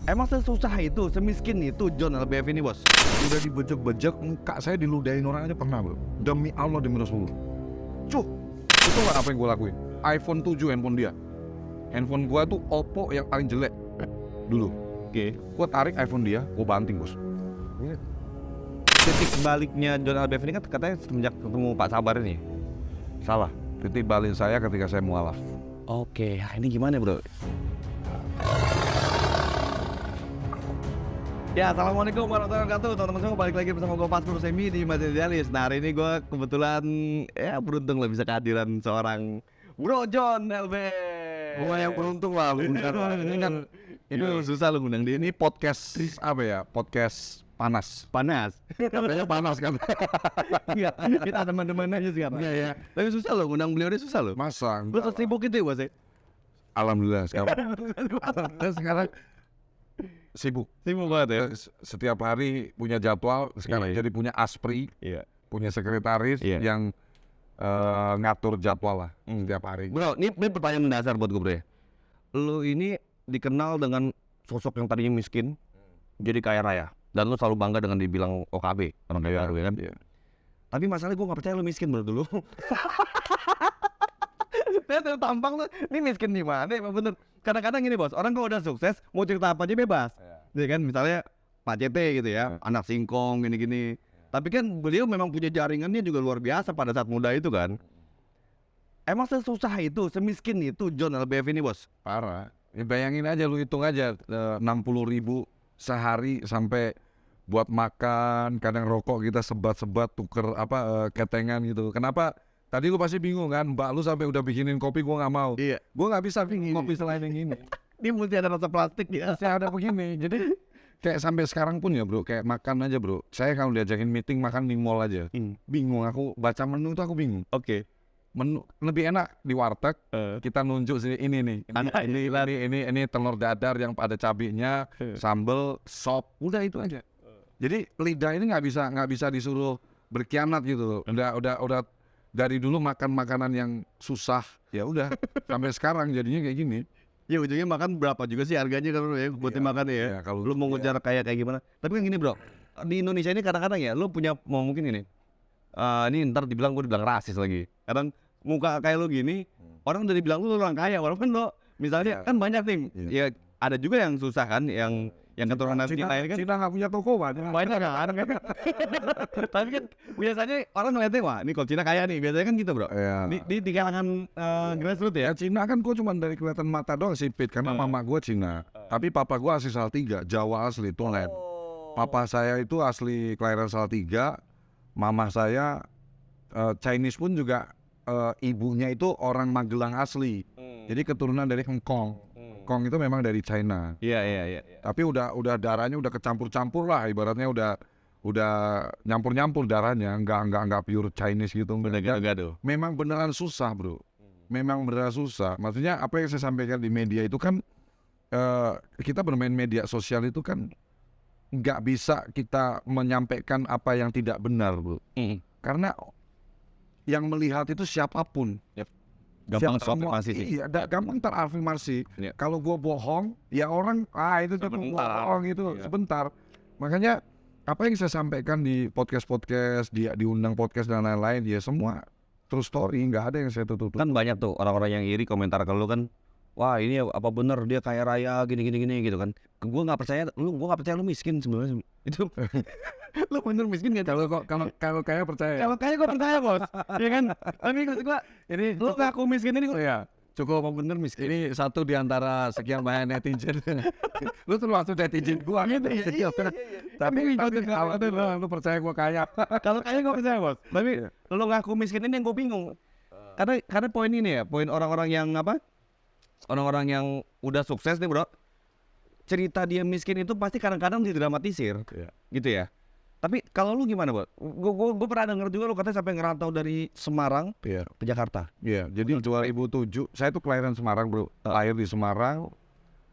Emang sesusah itu, semiskin itu John LBF ini, bos? Udah dibejek-bejek, muka saya diludahin orang aja pernah, bro. Demi Allah, demi Rasulullah. Cuh, itu nggak apa yang gue lakuin? iPhone 7 handphone dia. Handphone gue tuh Oppo yang paling jelek dulu. Oke. Gue tarik iPhone dia, gue banting, bos. Titik baliknya John LBF ini kan katanya semenjak ketemu Pak Sabar ini. Salah. Titik balik saya ketika saya mualaf. Oke, ini gimana, bro? Ya, assalamualaikum warahmatullahi wabarakatuh. Teman-teman semua, balik lagi bersama gue Pastur Semi di Masjid Idealis. Nah, hari ini gue kebetulan beruntung lah bisa kehadiran seorang Bro John LBF. Gue yang beruntung lah, ini kan Ini susah lu ngundang dia. ini podcast apa ya? Podcast panas. Panas. Katanya panas kan? Iya, kita teman-teman aja sih. Iya ya. Tapi susah loh ngundang beliau, dia susah loh. Masa? Lu sibuk itu ya, bos? Alhamdulillah sekarang. Sekarang sibuk. Sibuk banget ya. Setiap hari punya jadwal. Sekarang Iya. jadi punya aspri, Iya. punya sekretaris Iya. yang ngatur jadwal lah setiap hari. Bro, ini pertanyaan mendasar buat gue, bro ya. Lu ini dikenal dengan sosok yang tadinya miskin, jadi kaya raya. Dan lu selalu bangga dengan dibilang OKB, orang kaya raya kan? Iya. Tapi masalahnya gue gak percaya lu miskin, bro, dulu. Lihat tuh tampang lu, ini miskin di mana? Emang bener. Kadang-kadang gini, bos, orang kalau udah sukses mau cerita apa aja bebas. Iya kan, misalnya Pak CT gitu ya, anak singkong gini-gini. Tapi kan beliau memang punya jaringannya juga luar biasa pada saat muda itu kan. Emang sesusah itu, semiskin itu John LBF ini, bos? Parah. Ya, bayangin aja, lu hitung aja 60.000 sehari sampai buat makan, kadang rokok kita sebat-sebat tuker ketengan gitu. Kenapa? Tadi lu pasti bingung kan, mbak lu sampai udah bikinin kopi, gua nggak mau. Iya. Gua nggak bisa bikin kopi selain yang ini. Ini mesti ada rasa plastik ya. Saya ada begini, jadi kayak sampai sekarang pun ya bro, kayak makan aja bro. Saya kalau diajakin meeting makan di mall aja, bingung aku baca menu itu aku bingung. Oke. Menu lebih enak di warteg, kita nunjuk sini ini nih, ini telur dadar yang ada cabenya, sambel, sop, udah itu aja. Jadi lidah ini nggak bisa disuruh berkhianat gitu. Udah dari dulu makan makanan yang susah, ya udah sampai sekarang jadinya kayak gini. Ya ujungnya makan berapa juga sih harganya kan, bro ya, buat makan ya. Iya, kalau lu mau ngejar kayak gimana? Tapi kan gini, bro, di Indonesia ini kadang-kadang ya, lu punya mau mungkin ini ntar dibilang rasis lagi. Kadang muka kayak lu gini, orang udah dibilang lu orang kaya, walaupun lo misalnya kan banyak nih, ya ada juga yang susah kan, yang keturunan Cina ini kan. Cina nggak punya toko Banyak kan. Tapi kan biasanya orang ngeliatnya, wah ini kalau Cina kaya nih, biasanya kan gitu, bro. Ya. Di kalangan grassroots ya. Cina kan gue cuma dari kelihatan mata doang sipit karena mama gue Cina. Tapi papa gue asli Salatiga, Jawa asli Tulen. Papa saya itu asli kelahiran Salatiga, mama saya Chinese pun juga ibunya itu orang Magelang asli. Jadi keturunan dari Hong Kong. Hong Kong itu memang dari China. Iya. Tapi udah darahnya udah kecampur-campur lah, ibaratnya udah nyampur-nyampur darahnya, enggak pure Chinese gitu. Gado. Memang beneran susah, bro. Memang beneran susah. Maksudnya apa yang saya sampaikan di media itu kan kita bermain media sosial itu kan nggak bisa kita menyampaikan apa yang tidak benar, bro. Karena yang melihat itu siapapun. Gampang terafirmasi sih. Iya, gampang terafirmasi. Iya. Kalau gua bohong, ya orang itu tuh bohong itu sebentar. Makanya apa yang saya sampaikan di podcast, diundang podcast dan lain-lain, ya semua true story, nggak ada yang saya tutup. Kan banyak tuh orang-orang yang iri komentar ke lu kan, wah ini apa bener dia kaya raya gini gitu kan. Gua nggak percaya lu miskin sebenarnya. Itu lu bener miskin nggak? Kalau kaya percaya. Kalau kaya gua percaya, bos. Iya kan? Tapi maksud gua ini lu ngaku miskin ini gua. Iya. Cukup apa bener miskin? Ini satu di antara sekian banyak netizen. Lu termasuk netizen gua gitu ya. Tapi kalau lu percaya gua kaya. Kalau kaya gua percaya, bos. Tapi lu ngaku miskin ini yang gua bingung. Karena poin ini ya, poin orang-orang yang orang-orang yang udah sukses nih, bro. Cerita dia miskin itu pasti kadang-kadang didramatisir, gitu ya. Tapi kalau lu gimana, bro? Gue pernah denger juga lu katanya sampai ngerantau dari Semarang ke Jakarta. Iya, jadi 2007 saya tuh kelahiran Semarang, bro. Lahir di Semarang,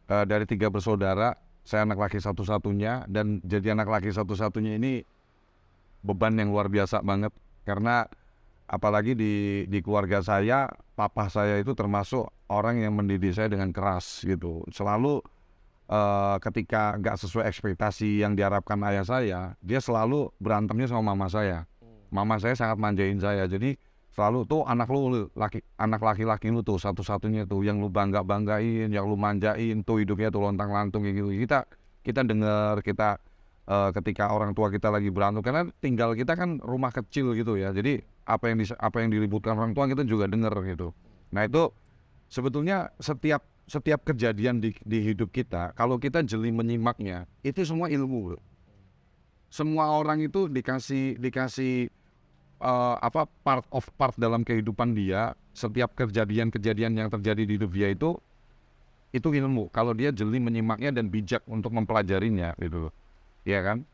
dari 3 bersaudara. Saya anak laki satu-satunya, dan jadi anak laki satu-satunya ini beban yang luar biasa banget. Karena apalagi di keluarga saya, papa saya itu termasuk orang yang mendidik saya dengan keras gitu. Selalu ketika nggak sesuai ekspektasi yang diharapkan ayah saya, dia selalu berantemnya sama mama saya. Mama saya sangat manjain saya, jadi selalu tuh anak laki-laki lu tuh satu-satunya tuh yang lu banggain, yang lu manjain tuh hidupnya tuh lontang-lantung kayak gitu. Kita dengar ketika orang tua kita lagi berantem, karena tinggal kita kan rumah kecil gitu ya. Jadi apa yang diributkan orang tua kita juga dengar gitu. Nah itu sebetulnya setiap kejadian di hidup kita, kalau kita jeli menyimaknya, itu semua ilmu, bro. Semua orang itu dikasih part dalam kehidupan dia. Setiap kejadian yang terjadi di hidup dia itu ilmu. Kalau dia jeli menyimaknya dan bijak untuk mempelajarinya, gitu, ya kan?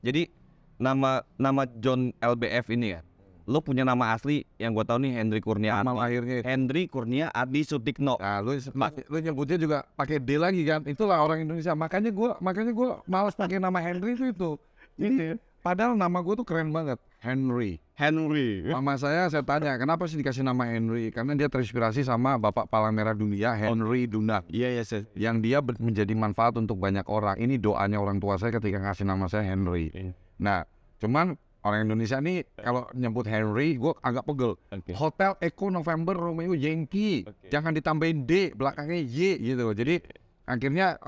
Jadi nama John LBF ini ya, lo punya nama asli yang gue tahu nih Hendry Kurnia Nama Adi. lahirnya itu. Hendry Kurnia Adi Sutikno. Nah, lu nyebutnya juga pakai D lagi kan? Itulah orang Indonesia. Makanya gue malas pakai nama Henry itu. Jadi padahal nama gue tuh keren banget, Henry. Mama saya tanya, kenapa sih dikasih nama Henry? Karena dia terinspirasi sama Bapak Palang Merah Dunia, Henry Dunant. Iya sir. Yang dia menjadi manfaat untuk banyak orang. Ini doanya orang tua saya ketika ngasih nama saya Henry. Nah, cuman orang Indonesia nih kalau nyebut Henry, gue agak pegel. Hotel Echo November Romeo Yankee, jangan ditambahin D, belakangnya Y gitu. Jadi akhirnya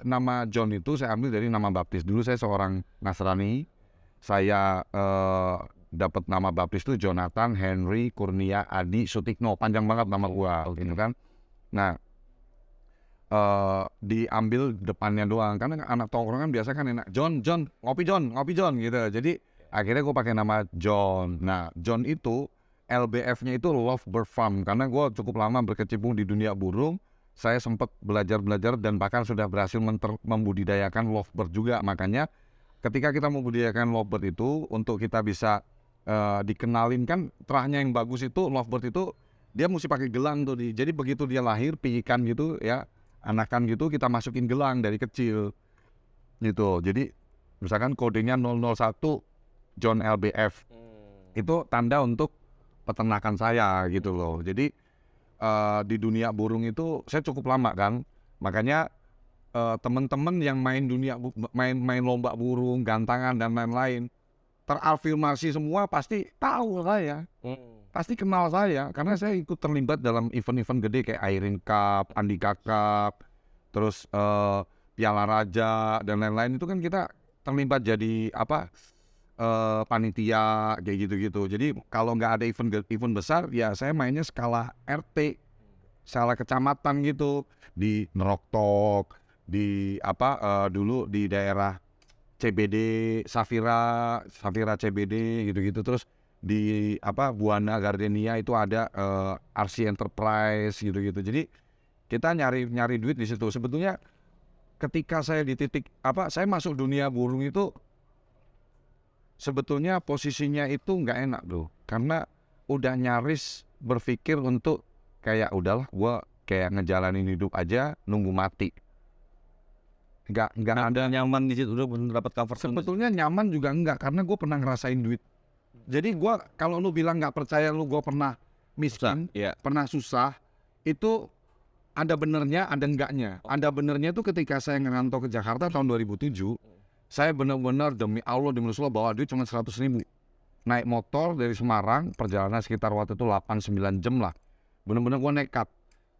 nama John itu saya ambil dari nama baptis. Dulu saya seorang Nasrani, saya dapat nama baptis itu Jonathan Henry Kurnia Adi Sutikno, panjang banget nama gua, gitu kan. Nah, diambil depannya doang, karena anak tongkrongan biasa kan enak, John, ngopi John gitu. Jadi akhirnya gue pakai nama John. Nah, John itu LBF-nya itu Lovebird Farm, karena gue cukup lama berkecimpung di dunia burung. Saya sempat belajar dan bahkan sudah berhasil membudidayakan lovebird juga. Makanya ketika kita membudidayakan lovebird itu, untuk kita bisa dikenalin kan terahnya yang bagus itu, lovebird itu dia mesti pakai gelang tuh. Jadi begitu dia lahir, piikan gitu ya, anakan gitu, kita masukin gelang dari kecil gitu. Jadi misalkan kodenya 001 John LBF, itu tanda untuk peternakan saya gitu loh. Jadi di dunia burung itu saya cukup lama kan, makanya teman-teman yang main lomba burung, gantangan dan lain-lain, terafirmasi semua, pasti tahu saya, pasti kenal saya, karena saya ikut terlibat dalam event-event gede kayak Airin Cup, Andika Cup, terus Piala Raja dan lain-lain. Itu kan kita terlibat jadi panitia kayak gitu-gitu. Jadi kalau nggak ada event besar, ya saya mainnya skala RT, skala kecamatan gitu, di Neroktok, di dulu di daerah CBD Safira CBD gitu-gitu. Terus di Buana Gardenia itu ada RC Enterprise gitu-gitu. Jadi kita nyari duit di situ. Sebetulnya ketika saya di titik saya masuk dunia burung itu, sebetulnya posisinya itu nggak enak bro, karena udah nyaris berpikir untuk kayak udahlah gue kayak ngejalanin hidup aja nunggu mati. Nggak ada nyaman di situ, udah bener dapat cover. Sebetulnya nyaman juga enggak, karena gue pernah ngerasain duit. Jadi gue, kalau lu bilang nggak percaya gue pernah miskin, pernah susah, itu ada benernya, ada enggaknya. Ada benernya itu ketika saya ngerantau ke Jakarta tahun 2007, saya benar-benar demi Allah bawa duit cuma 100.000. Naik motor dari Semarang, perjalanan sekitar waktu itu 8-9 jam lah. Benar-benar gue nekat.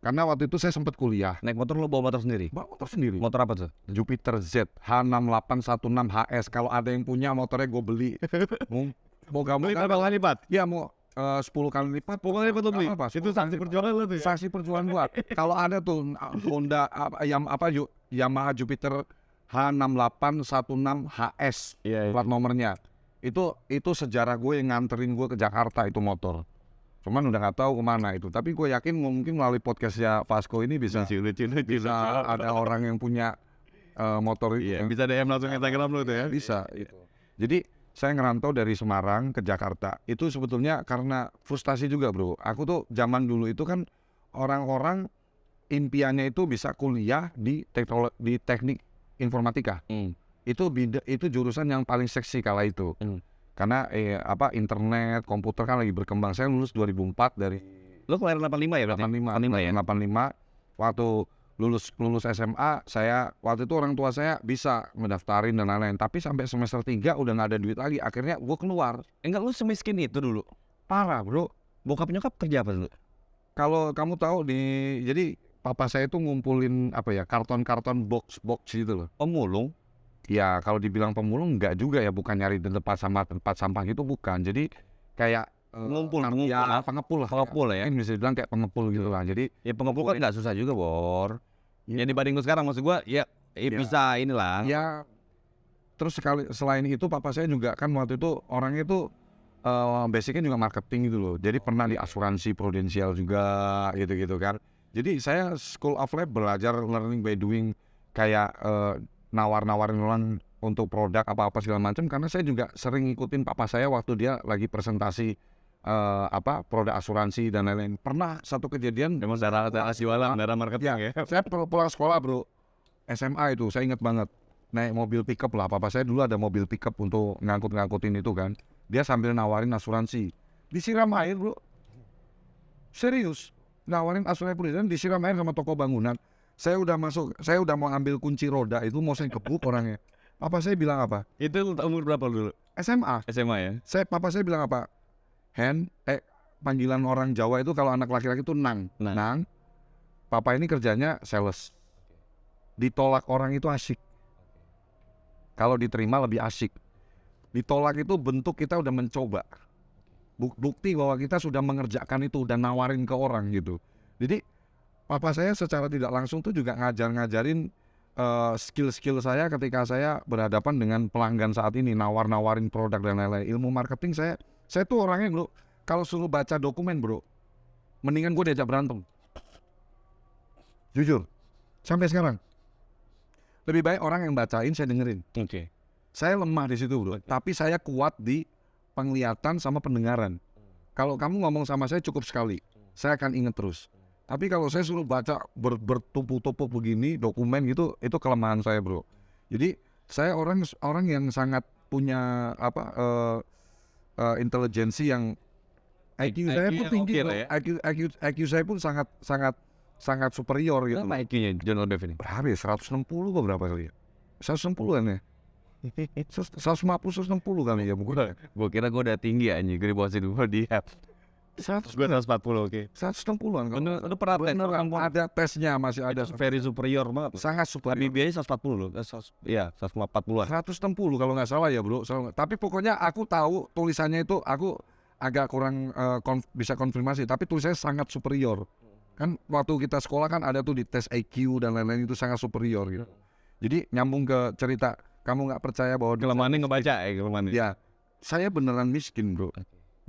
Karena waktu itu saya sempat kuliah. Naik motor, lo bawa motor sendiri? Bawa motor sendiri. Motor apa tuh? Jupiter Z H6816 HS. Kalau ada yang punya motornya gue beli. Mau berapa kali lipat? Ya mau 10 kali lipat. 10 kali lipat lo beli? Apa? Itu saksi perjuangan lo tuh ya? Saksi perjuangan gua. Kalau ada tuh Honda Yamaha Jupiter H6816 HS, plat nomornya. Itu sejarah gue yang nganterin gue ke Jakarta itu motor. Cuman udah nggak tahu kemana itu. Tapi gue yakin mungkin melalui podcastnya Vasco ini bisa ada orang yang punya motor itu. Bisa DM langsung Instagram lo tuh ya? Bisa. Itu. Jadi saya ngerantau dari Semarang ke Jakarta. Itu sebetulnya karena frustasi juga bro. Aku tuh zaman dulu itu kan orang-orang impiannya itu bisa kuliah di teknik informatika. Itu jurusan yang paling seksi kala itu. Karena internet, komputer kan lagi berkembang. Saya lulus 2004 dari... Lo kelahiran 85 ya berarti? 85 ya. 85. Waktu lulus SMA, saya waktu itu orang tua saya bisa ngedaftarin dan lain-lain, tapi sampai semester 3 udah nggak ada duit lagi, akhirnya gue keluar. Enggak, lu semiskin itu dulu. Parah bro. Bokap nyokap kerja apa dulu? Kalau kamu tahu jadi papa saya itu ngumpulin apa ya, karton-karton box gitu loh. Pemulung. Ya kalau dibilang pemulung enggak juga ya, bukan nyari di tempat sampah gitu, bukan. Jadi kayak Ngumpul ya pengepul lah ya. bisa dibilang kayak pengepul gitu lah. Jadi Ya pengepul kan nggak susah juga, Bor. ya, Ya dibanding gua sekarang, maksud gua ya, bisa inilah. ya terus selain itu papa saya juga kan waktu itu orangnya itu basicnya juga marketing gitu loh. Jadi pernah di asuransi prudensial juga gitu kan. Jadi saya School of Life belajar learning by doing, kayak nawar-nawarin orang untuk produk apa-apa segala macam, karena saya juga sering ngikutin papa saya waktu dia lagi presentasi produk asuransi dan lain-lain. Pernah satu kejadian Memang darah jualan, darah marketing ya. saya pulang sekolah bro, SMA itu saya ingat banget, naik mobil pickup lah. Papa saya dulu ada mobil pickup untuk ngangkutin itu kan. Dia sambil nawarin asuransi, disiram air bro, serius, nawarin asuransi perusahaan, disiram air sama toko bangunan. Saya udah mau ambil kunci roda itu, mau saya gebuk orangnya. Papa saya bilang apa? Itu umur berapa dulu? SMA. SMA ya. Papa saya bilang apa? Panggilan orang Jawa itu kalau anak laki-laki itu nang. Papa ini kerjanya sales. Ditolak orang itu asik. Kalau diterima lebih asik. Ditolak itu bentuk kita udah mencoba. Bukti bahwa kita sudah mengerjakan itu, udah nawarin ke orang gitu. Jadi papa saya secara tidak langsung tuh juga ngajarin skill-skill saya ketika saya berhadapan dengan pelanggan saat ini, nawarin produk dan lain-lain. Ilmu marketing saya tuh orangnya bro, kalau suruh baca dokumen bro, mendingan gue diajak berantem. Jujur, sampai sekarang lebih baik orang yang bacain, saya dengerin. Oke. Saya lemah di situ bro, tapi saya kuat di penglihatan sama pendengaran. Kalau kamu ngomong sama saya cukup sekali, saya akan inget terus. Tapi kalau saya suruh baca bertumpuk-tumpuk begini dokumen gitu, itu kelemahan saya bro. Jadi saya orang yang sangat punya intelijensi yang IQ saya pun tinggi bro. ya. IQ saya pun sangat superior gitu. Berapa IQ-nya John Bev ini? Berapa ya? 160 kok berapa kali ya? 160 kan ya? 150, 160 kali ya mungkin. Gua kira gua udah tinggi anjing, gue di bawah situ gua dia. 100, Gua 140, oke. 160-an. Lu pernah tes? Ada tesnya, masih ada. Very superior banget. Sangat superior. Tapi biayanya 140 loh. Iya, 140-an. 160 kalau nggak salah ya bro. Tapi pokoknya aku tahu tulisannya itu, aku agak kurang bisa konfirmasi. Tapi tulisannya sangat superior. Kan waktu kita sekolah kan ada tuh di tes IQ dan lain-lain, itu sangat superior gitu. Jadi nyambung ke cerita, kamu nggak percaya bahwa Kelemahannya ngebaca kelemahannya. Ya, saya beneran miskin bro.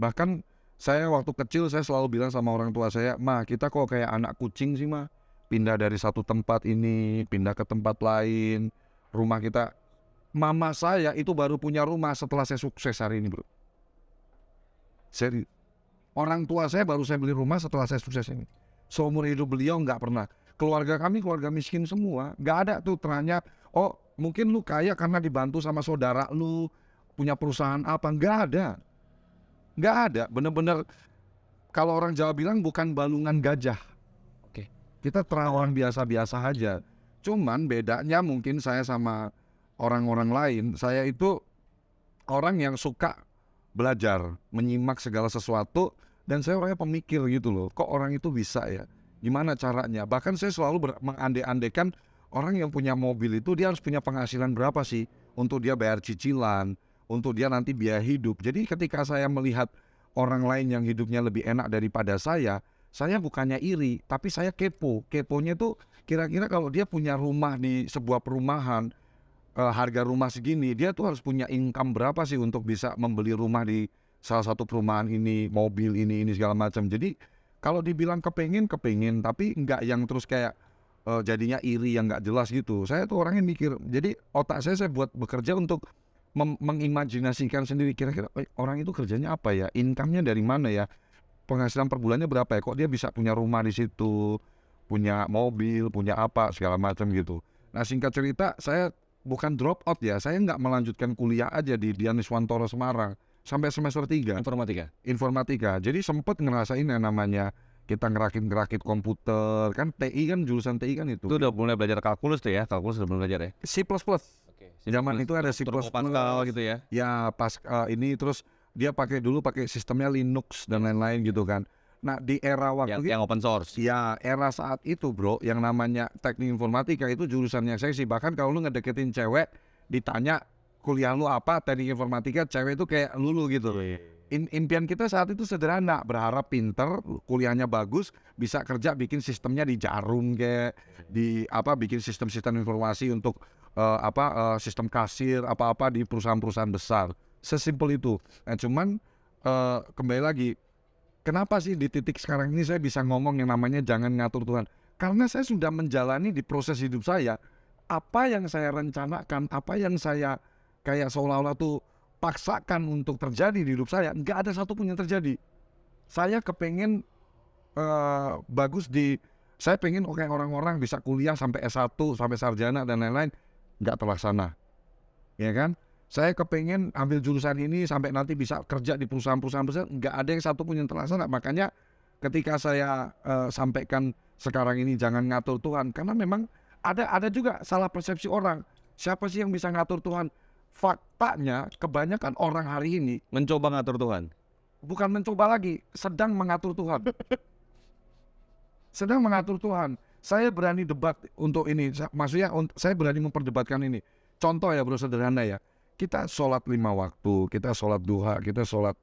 Bahkan saya waktu kecil saya selalu bilang sama orang tua saya, "Ma, kita kok kayak anak kucing sih, Ma. Pindah dari satu tempat ini, pindah ke tempat lain. Rumah kita." Mama saya itu baru punya rumah setelah saya sukses hari ini, bro. Serius. Orang tua saya baru saya beli rumah setelah saya sukses ini. Seumur hidup beliau nggak pernah. Keluarga kami keluarga miskin semua. Nggak ada tuh teranya, oh mungkin lu kaya karena dibantu sama saudara lu, punya perusahaan apa. Nggak ada. Nggak ada, bener-bener kalau orang Jawa bilang bukan balungan gajah. Oke. Kita terawan biasa-biasa aja. Cuman bedanya mungkin saya sama orang-orang lain, saya itu orang yang suka belajar, menyimak segala sesuatu, dan saya orangnya pemikir gitu loh. Kok orang itu bisa ya? Gimana caranya? Bahkan saya selalu mengandai-andaikan orang yang punya mobil itu dia harus punya penghasilan berapa sih untuk dia bayar cicilan, untuk dia nanti biaya hidup. Jadi ketika saya melihat orang lain yang hidupnya lebih enak daripada saya bukannya iri, tapi saya kepo. Keponya tuh kira-kira kalau dia punya rumah di sebuah perumahan, harga rumah segini, dia tuh harus punya income berapa sih untuk bisa membeli rumah di salah satu perumahan ini, mobil ini segala macam. Jadi kalau dibilang kepengin, tapi nggak yang terus kayak jadinya iri yang nggak jelas gitu. Saya tuh orangnya mikir, jadi otak saya buat bekerja untuk mengimajinasikan sendiri, kira-kira orang itu kerjanya apa ya, income-nya dari mana ya, penghasilan per bulannya berapa ya, kok dia bisa punya rumah di situ, punya mobil, punya apa segala macam gitu. Nah singkat cerita, saya bukan drop out ya, saya nggak melanjutkan kuliah aja di Dianiswantoro Semarang sampai semester 3 Informatika. Jadi sempet ngerasain yang namanya kita ngerakit komputer, kan TI kan jurusan TI kan itu. Itu udah mulai belajar kalkulus tuh ya, kalkulus udah mulai belajar ya. C++. Zaman itu ada C++ Pascal gitu ya. Ya pas ini terus dia pakai sistemnya Linux dan lain-lain gitu kan. Nah di era waktu Yang open source. ya era saat itu bro, yang namanya teknik informatika itu jurusan yang seksi. Bahkan kalau lu ngedeketin cewek, ditanya kuliah lu apa, teknik informatika, cewek itu kayak lulu gitu. Impian kita saat itu sederhana, berharap pinter, kuliahnya bagus, bisa kerja bikin sistemnya di Jarum kayak di bikin sistem-sistem informasi untuk sistem kasir apa-apa di perusahaan-perusahaan besar. Sesimpel itu. Nah, cuman kembali lagi, kenapa sih di titik sekarang ini saya bisa ngomong yang namanya jangan ngatur Tuhan? Karena saya sudah menjalani di proses hidup saya, apa yang saya rencanakan, apa yang saya kayak seolah-olah tuh paksakan untuk terjadi di hidup saya, nggak ada satupun yang terjadi. Saya kepengen saya pengen kayak orang-orang bisa kuliah sampai S1, sampai sarjana dan lain-lain, nggak terlaksana. Ya kan? Saya kepengen ambil jurusan ini sampai nanti bisa kerja di perusahaan-perusahaan besar, nggak ada yang satupun yang terlaksana. Makanya ketika saya sampaikan sekarang ini jangan ngatur Tuhan, karena memang ada juga salah persepsi orang. Siapa sih yang bisa ngatur Tuhan? Faktanya kebanyakan orang hari ini mencoba ngatur Tuhan. Bukan mencoba lagi, sedang mengatur Tuhan. Sedang mengatur Tuhan. Saya berani debat untuk ini. Maksudnya saya berani memperdebatkan ini. Contoh ya bro, sederhana ya. Kita sholat 5 waktu, kita sholat duha, kita sholat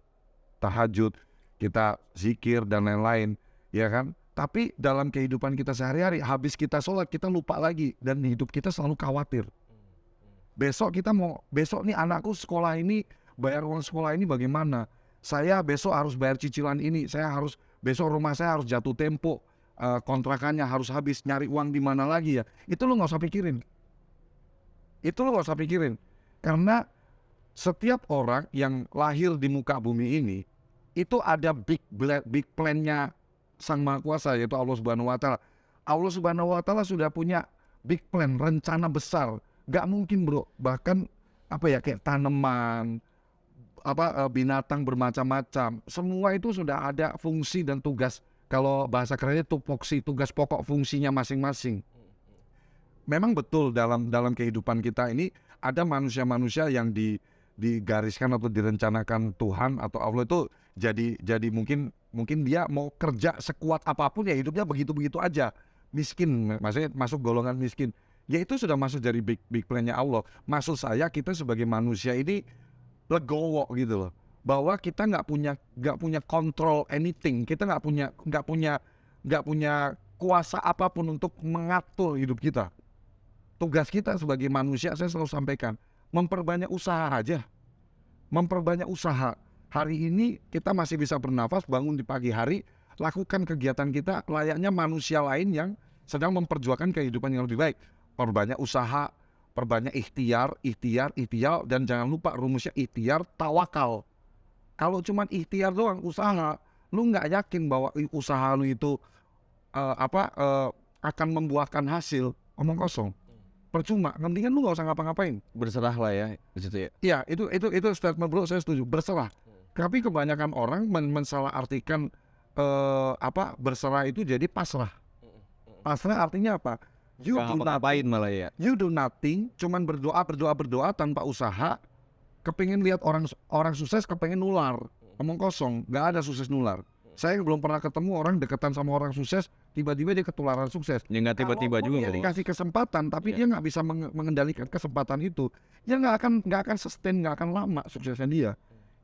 tahajud, kita zikir dan lain-lain, ya kan? Tapi dalam kehidupan kita sehari-hari, habis kita sholat kita lupa lagi, dan hidup kita selalu khawatir. Besok nih anakku sekolah ini, bayar uang sekolah ini bagaimana? Saya besok harus bayar cicilan ini, besok rumah saya harus jatuh tempo, kontrakannya harus habis, nyari uang di mana lagi ya? Itu lo nggak usah pikirin. Karena setiap orang yang lahir di muka bumi ini, itu ada big plan-nya Sang Maha Kuasa, yaitu Allah Subhanahu Wa Taala. Allah Subhanahu Wa Taala sudah punya big plan, rencana besar. Gak mungkin bro, bahkan kayak tanaman, binatang bermacam-macam, semua itu sudah ada fungsi dan tugas. Kalau bahasa kerennya tupoksi, tugas pokok fungsinya masing-masing. Memang betul dalam kehidupan kita ini ada manusia-manusia yang digariskan atau direncanakan Tuhan atau Allah itu jadi mungkin dia mau kerja sekuat apapun ya hidupnya begitu-begitu aja. Miskin, maksudnya masuk golongan miskin. Ya itu sudah masuk dari big plan-nya Allah. Maksud saya kita sebagai manusia ini legowo gitu loh. Bahwa kita nggak punya control anything. Kita nggak punya kuasa apapun untuk mengatur hidup kita. Tugas kita sebagai manusia, saya selalu sampaikan, memperbanyak usaha aja. Memperbanyak usaha. Hari ini kita masih bisa bernafas, bangun di pagi hari, lakukan kegiatan kita layaknya manusia lain yang sedang memperjuangkan kehidupan yang lebih baik. Perbanyak usaha, perbanyak ikhtiar, dan jangan lupa rumusnya ikhtiar, tawakal. Kalau cuma ikhtiar doang, usaha, lu nggak yakin bahwa usaha lu itu akan membuahkan hasil, omong kosong. Percuma, mendingan lu nggak usah ngapa-ngapain. Berserah lah ya di situ ya. Iya, itu statement bro, saya setuju, berserah. Tapi kebanyakan orang mensalahartikan berserah itu jadi pasrah. Pasrah artinya apa? Malah ya. You do nothing, cuman berdoa tanpa usaha. Kepengin lihat orang sukses, kepengin nular. Omong kosong, nggak ada sukses nular. Saya belum pernah ketemu orang deketan sama orang sukses, tiba-tiba dia ketularan sukses. Ya nggak tiba-tiba juga. Dia dikasih kesempatan, tapi dia nggak bisa mengendalikan kesempatan itu. Dia nggak akan sustain, nggak akan lama suksesnya dia.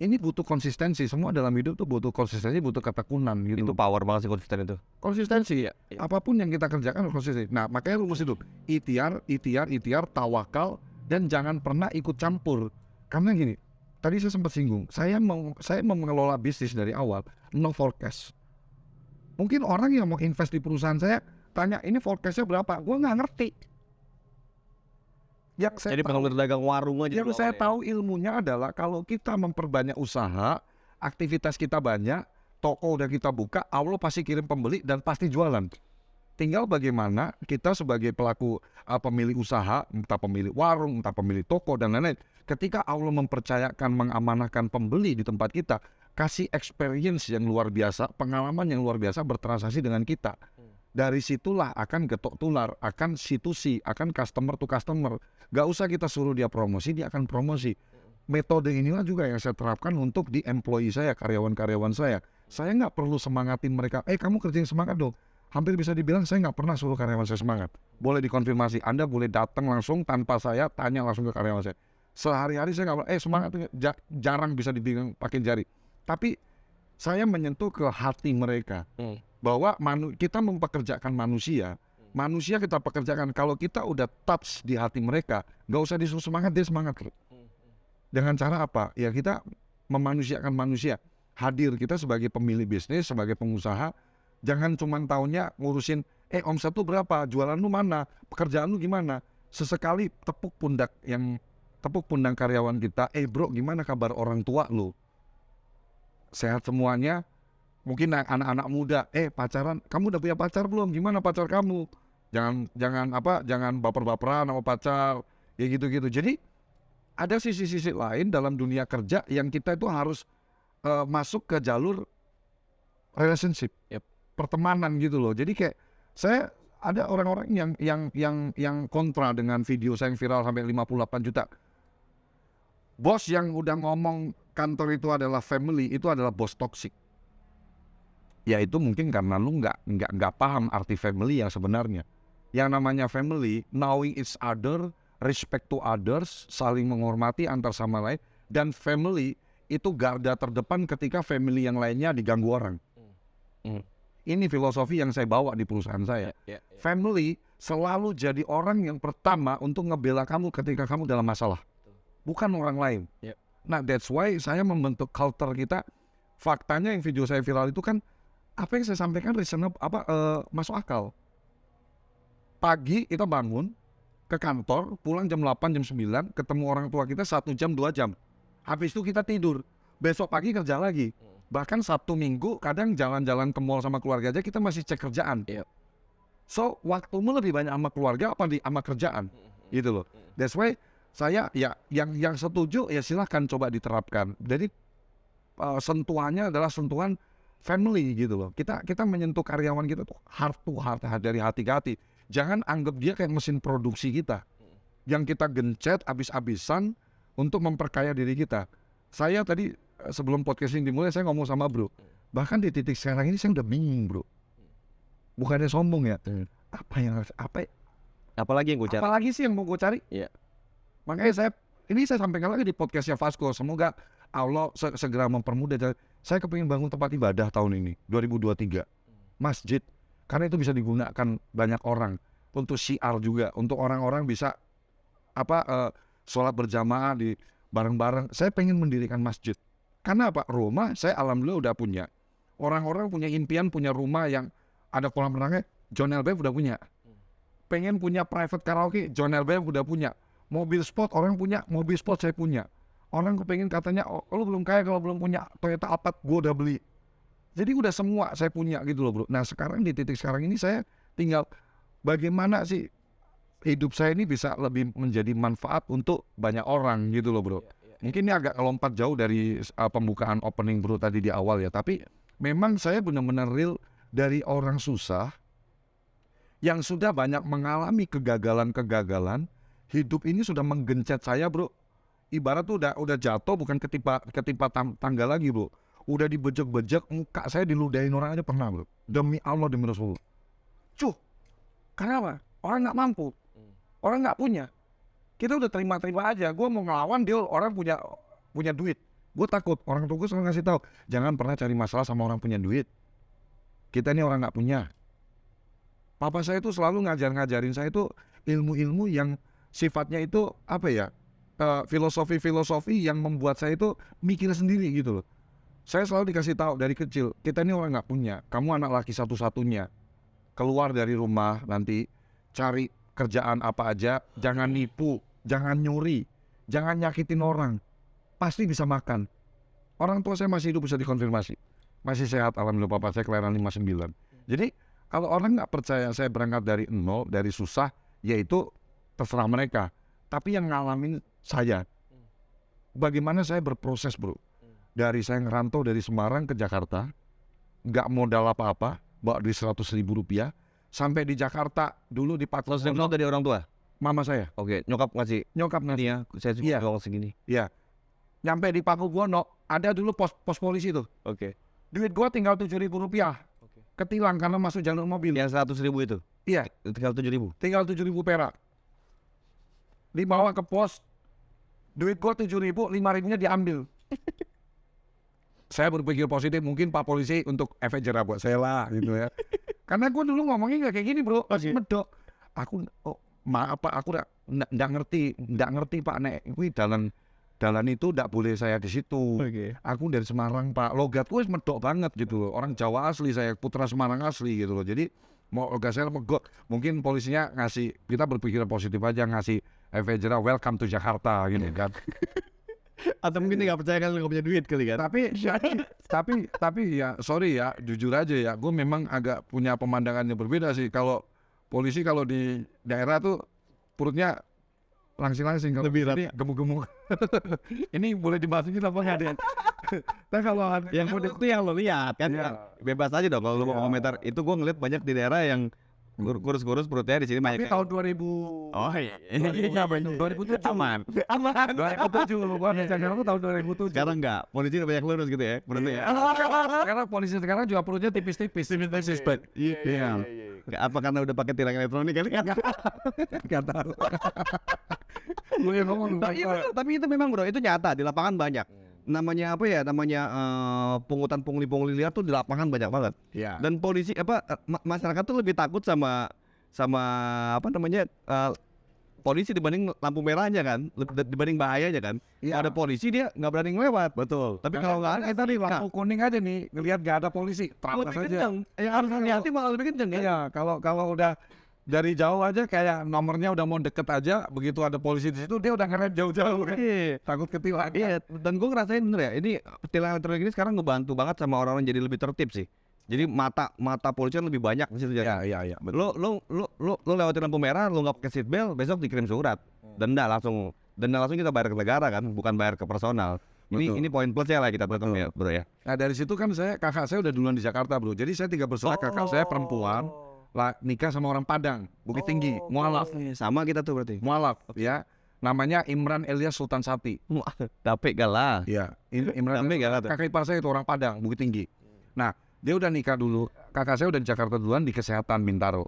Ini butuh konsistensi. Semua dalam hidup tuh butuh konsistensi, butuh ketekunan gitu. Itu power banget sih konsisten itu. Konsistensi ya. Apapun yang kita kerjakan harus konsistensi. Nah, makanya rumus itu ikhtiar, tawakal, dan jangan pernah ikut campur. Karena gini, tadi saya sempat singgung, saya mau mengelola bisnis dari awal, no forecast. Mungkin orang yang mau invest di perusahaan saya tanya, ini forecastnya berapa? Gue nggak ngerti. Jadi pengen dagang warung aja. Yang saya tahu ilmunya adalah kalau kita memperbanyak usaha, aktivitas kita banyak, toko udah kita buka, Allah pasti kirim pembeli dan pasti jualan. Tinggal bagaimana kita sebagai pelaku pemilik usaha, entah pemilik warung, entah pemilik toko dan lain-lain. Ketika Allah mempercayakan, mengamanahkan pembeli di tempat kita, kasih experience yang luar biasa, pengalaman yang luar biasa bertransaksi dengan kita. Dari situlah akan getok tular, akan C2C, akan customer to customer. Gak usah kita suruh dia promosi, dia akan promosi. Metode inilah juga yang saya terapkan untuk di employee saya, karyawan-karyawan saya. Saya nggak perlu semangatin mereka, kamu kerjain semangat dong. Hampir bisa dibilang saya nggak pernah suruh karyawan saya semangat. Boleh dikonfirmasi, Anda boleh datang langsung tanpa saya tanya langsung ke karyawan saya. Sehari-hari saya nggak pernah, semangat, jarang bisa dibilang pakai jari. Tapi saya menyentuh ke hati mereka. Bahwa kita mempekerjakan manusia, manusia kita pekerjakan. Kalau kita udah touch di hati mereka, nggak usah disuruh semangat, dia semangat. Dengan cara apa? Ya kita memanusiakan manusia. Hadir kita sebagai pemilik bisnis, sebagai pengusaha, jangan cuma taunya ngurusin, omset lu berapa, jualan lu mana, pekerjaan lu gimana. Sesekali tepuk pundak karyawan kita, bro gimana kabar orang tua lu? Sehat semuanya. Mungkin anak-anak muda, pacaran, kamu udah punya pacar belum? Gimana pacar kamu? Jangan baper-baperan sama pacar, ya gitu-gitu. Jadi ada sisi-sisi lain dalam dunia kerja yang kita itu harus masuk ke jalur relationship, pertemanan gitu loh. Jadi kayak saya ada orang-orang yang kontra dengan video saya yang viral sampai 58 juta. Bos yang udah ngomong kantor itu adalah family, itu adalah bos toksik. Ya itu mungkin karena lu nggak paham arti family yang sebenarnya. Yang namanya family, knowing each other, respect to others, saling menghormati antar sama lain, dan family itu garda terdepan ketika family yang lainnya diganggu orang. Ini filosofi yang saya bawa di perusahaan saya. Family selalu jadi orang yang pertama untuk ngebela kamu ketika kamu dalam masalah, bukan orang lain. Nah that's why saya membentuk culture kita. Faktanya yang video saya viral itu kan apa yang saya sampaikan masuk akal. Pagi kita bangun ke kantor, pulang jam 8, jam 9, ketemu orang tua kita 1 jam, 2 jam. Habis itu kita tidur, besok pagi kerja lagi. Bahkan Sabtu Minggu kadang jalan-jalan ke mall sama keluarga aja kita masih cek kerjaan. So waktumu lebih banyak sama keluarga apa sama kerjaan, gitu loh. That's why saya yang setuju ya silahkan coba diterapkan. Jadi sentuhannya adalah sentuhan family gitu loh. Kita menyentuh karyawan kita tuh heart to heart, dari hati ke hati. Jangan anggap dia kayak mesin produksi kita yang kita gencet abis-abisan untuk memperkaya diri kita. Saya tadi sebelum podcast ini dimulai saya ngomong sama bro, bahkan di titik sekarang ini saya udah bingung bro. Bukannya sombong ya, Apalagi yang gue cari? Apalagi sih yang mau gue cari? Makanya saya sampaikan lagi di podcastnya Vasco. Semoga Allah segera mempermudah. Saya kepingin bangun tempat ibadah tahun ini 2023, masjid, karena itu bisa digunakan banyak orang untuk syiar juga, untuk orang-orang bisa sholat berjamaah di bareng-bareng. Saya pengen mendirikan masjid. Karena apa? Rumah saya alhamdulillah udah punya. Orang-orang punya impian punya rumah yang ada kolam renangnya, John LBF udah punya. Pengen punya private karaoke, John LBF udah punya. Mobil sport orang punya, mobil sport saya punya. Orang kepengen katanya, lu belum kaya kalau belum punya Toyota Alphard, gue udah beli. Jadi udah semua saya punya gitu loh bro. Nah sekarang di titik sekarang ini saya tinggal bagaimana sih hidup saya ini bisa lebih menjadi manfaat untuk banyak orang gitu loh bro. Mungkin ini agak lompat jauh dari pembukaan opening bro tadi di awal ya. Tapi memang saya benar-benar real dari orang susah yang sudah banyak mengalami kegagalan-kegagalan. Hidup ini sudah menggencet saya bro. Ibarat tuh udah jatuh bukan ketimpa tangga lagi bro. Udah dibejek-bejek, muka saya diludahin orang aja pernah bro. Demi Allah, demi Rasulullah. Karena apa? Orang nggak mampu, orang nggak punya. Kita udah terima-terima aja. Gue mau ngelawan dia, orang punya duit. Gue takut. Orang tua gue selalu ngasih tahu, jangan pernah cari masalah sama orang punya duit. Kita ini orang nggak punya. Papa saya itu selalu ngajarin saya itu ilmu-ilmu yang sifatnya itu filosofi-filosofi yang membuat saya itu mikir sendiri gitu loh. Saya selalu dikasih tahu dari kecil, kita ini orang nggak punya. Kamu anak laki satu-satunya. Keluar dari rumah nanti, cari kerjaan apa aja, jangan nipu, jangan nyuri, jangan nyakitin orang. Pasti bisa makan. Orang tua saya masih hidup, bisa dikonfirmasi. Masih sehat, alhamdulillah, papa saya kelahiran 59. Jadi kalau orang nggak percaya saya berangkat dari nol, dari susah, yaitu terserah mereka. Tapi yang ngalamin saya, bagaimana saya berproses bro. dari saya ngerantau dari Semarang ke Jakarta, nggak modal apa-apa, bawa duit 100.000 rupiah, sampai di Jakarta dulu di Pak Terus dari orang tua. mama saya, Oke, nyokap ngasih. nyokap Ini ya, saya suka Iya. uang segini. ya, nyampe di Pakubuwono, ada dulu pos polisi tuh, Oke. duit gua tinggal 7.000 rupiah, ketilang karena masuk jalur mobil, Yang 100.000 itu. iya, Tinggal 7.000. tinggal 7.000 perak, dibawa ke pos, duit gua 7.000, 5.000-nya diambil. Saya berpikir positif, mungkin Pak Polisi untuk efek jerah buat saya lah gitu ya. Karena gue dulu ngomongnya nggak kayak gini bro, medok. Aku maaf Pak, aku nggak ngerti Pak, nek wih dalan itu nggak boleh saya di situ. Oke. Aku dari Semarang Pak, logatku wis medok banget gitu loh. Orang Jawa asli, saya putra Semarang asli gitu loh. Jadi mau logat saya medok. Mungkin polisinya ngasih, kita berpikir positif aja, ngasih efek jerah, welcome to Jakarta gitu kan. Atau mungkin dia nggak percaya kan lu nggak punya duit kali kan. tapi ya sorry ya, jujur aja ya, gue memang agak punya pemandangan yang berbeda sih. Kalau polisi kalau di daerah tuh perutnya langsing-langsing, kalau Lebih ini gemuk-gemuk. Ini boleh dimasukin apa nggak dia? Nah kalau Yang itu yang lo lihat kan. Iya. Bebas aja dong kalau lu mau Iya. komentar. Itu gue ngeliat banyak di daerah yang kurus-kurus perutnya di sini tapi banyak. tahun 2000 Oh iya. 2007 Aman. 2007 lu gua ngecek tuh tahun 2007. Sekarang enggak. Polisi udah banyak lurus gitu ya. Berarti ya. Sekarang polisi sekarang juga perutnya tipis-tipis. Iya. Apa karena udah pakai tilang elektronik kali kan? Nggak tahu. Lu yang ngomong. Tapi itu memang bro, itu nyata di lapangan banyak. Namanya apa ya? Namanya pungutan pungli liar tuh di lapangan banyak banget. Iya. Dan polisi masyarakat tuh lebih takut sama apa namanya polisi dibanding lampu merahnya kan, dibanding bahayanya kan. Iya. Kalau ada polisi dia nggak berani ngelewat. Betul. Tapi kalau nggak ada kita nih lampu kuning aja nih, ngelihat nggak ada polisi, terabas lebih aja. kenceng. Yang harus hati-hati malah lebih kenceng ya. Iya, kalau udah dari jauh aja kayak nomornya udah mau deket aja, begitu ada polisi di situ dia udah ngerem jauh-jauh kan. Iya. Takut ketilang. Iya, dan gue ngerasain bener ya, ini tilang elektronik ini sekarang ngebantu banget sama orang-orang jadi lebih tertib sih. Jadi mata polisi kan lebih banyak di situ jadi. Iya. Lo lewatin lampu merah, lo nggak pakai seat belt, besok dikirim surat. Denda langsung kita bayar ke negara kan, bukan bayar ke personal. Betul. Ini poin plusnya lah kita tetap ya, bro ya. Nah dari situ kan kakak saya udah duluan di Jakarta bro. Jadi saya 3 bersaudara, kakak saya perempuan, nikah sama orang Padang, Bukit Tinggi, mualaf, Sama kita tuh berarti. ya. Namanya Imran Elias Sultan Sati. Tapi galah. Iya, Imran Tapi galah tuh. kakak ipar saya itu orang Padang, Bukit Tinggi. Nah, dia udah nikah dulu. Kakak saya udah di Jakarta duluan di Kesehatan Bintaro,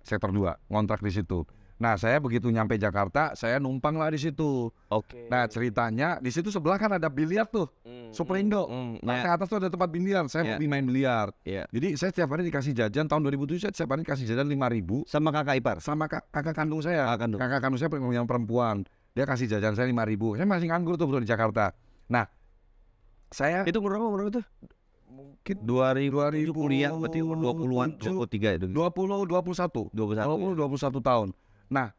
sektor 2, ngontrak di situ. Nah, saya begitu nyampe Jakarta, saya numpang lah di situ. Oke. Nah, ceritanya di situ sebelah kan ada biliar tuh, Superindo. Nah, ke atas tuh ada tempat biliar. Saya hobi main biliar. Iya. Jadi saya setiap hari dikasih jajan. Tahun 2007 saya setiap hari dikasih jajan 5.000 Sama kakak ipar. sama kakak kandung saya. Kakak kandung. Kakak kandung saya yang perempuan. Dia kasih jajan saya 5.000. Saya masih nganggur tuh bro di Jakarta. Nah, saya Itu umur itu? Mungkin 2000 kuliah berarti umur 20-an, 23 itu. 21 tahun. Nah,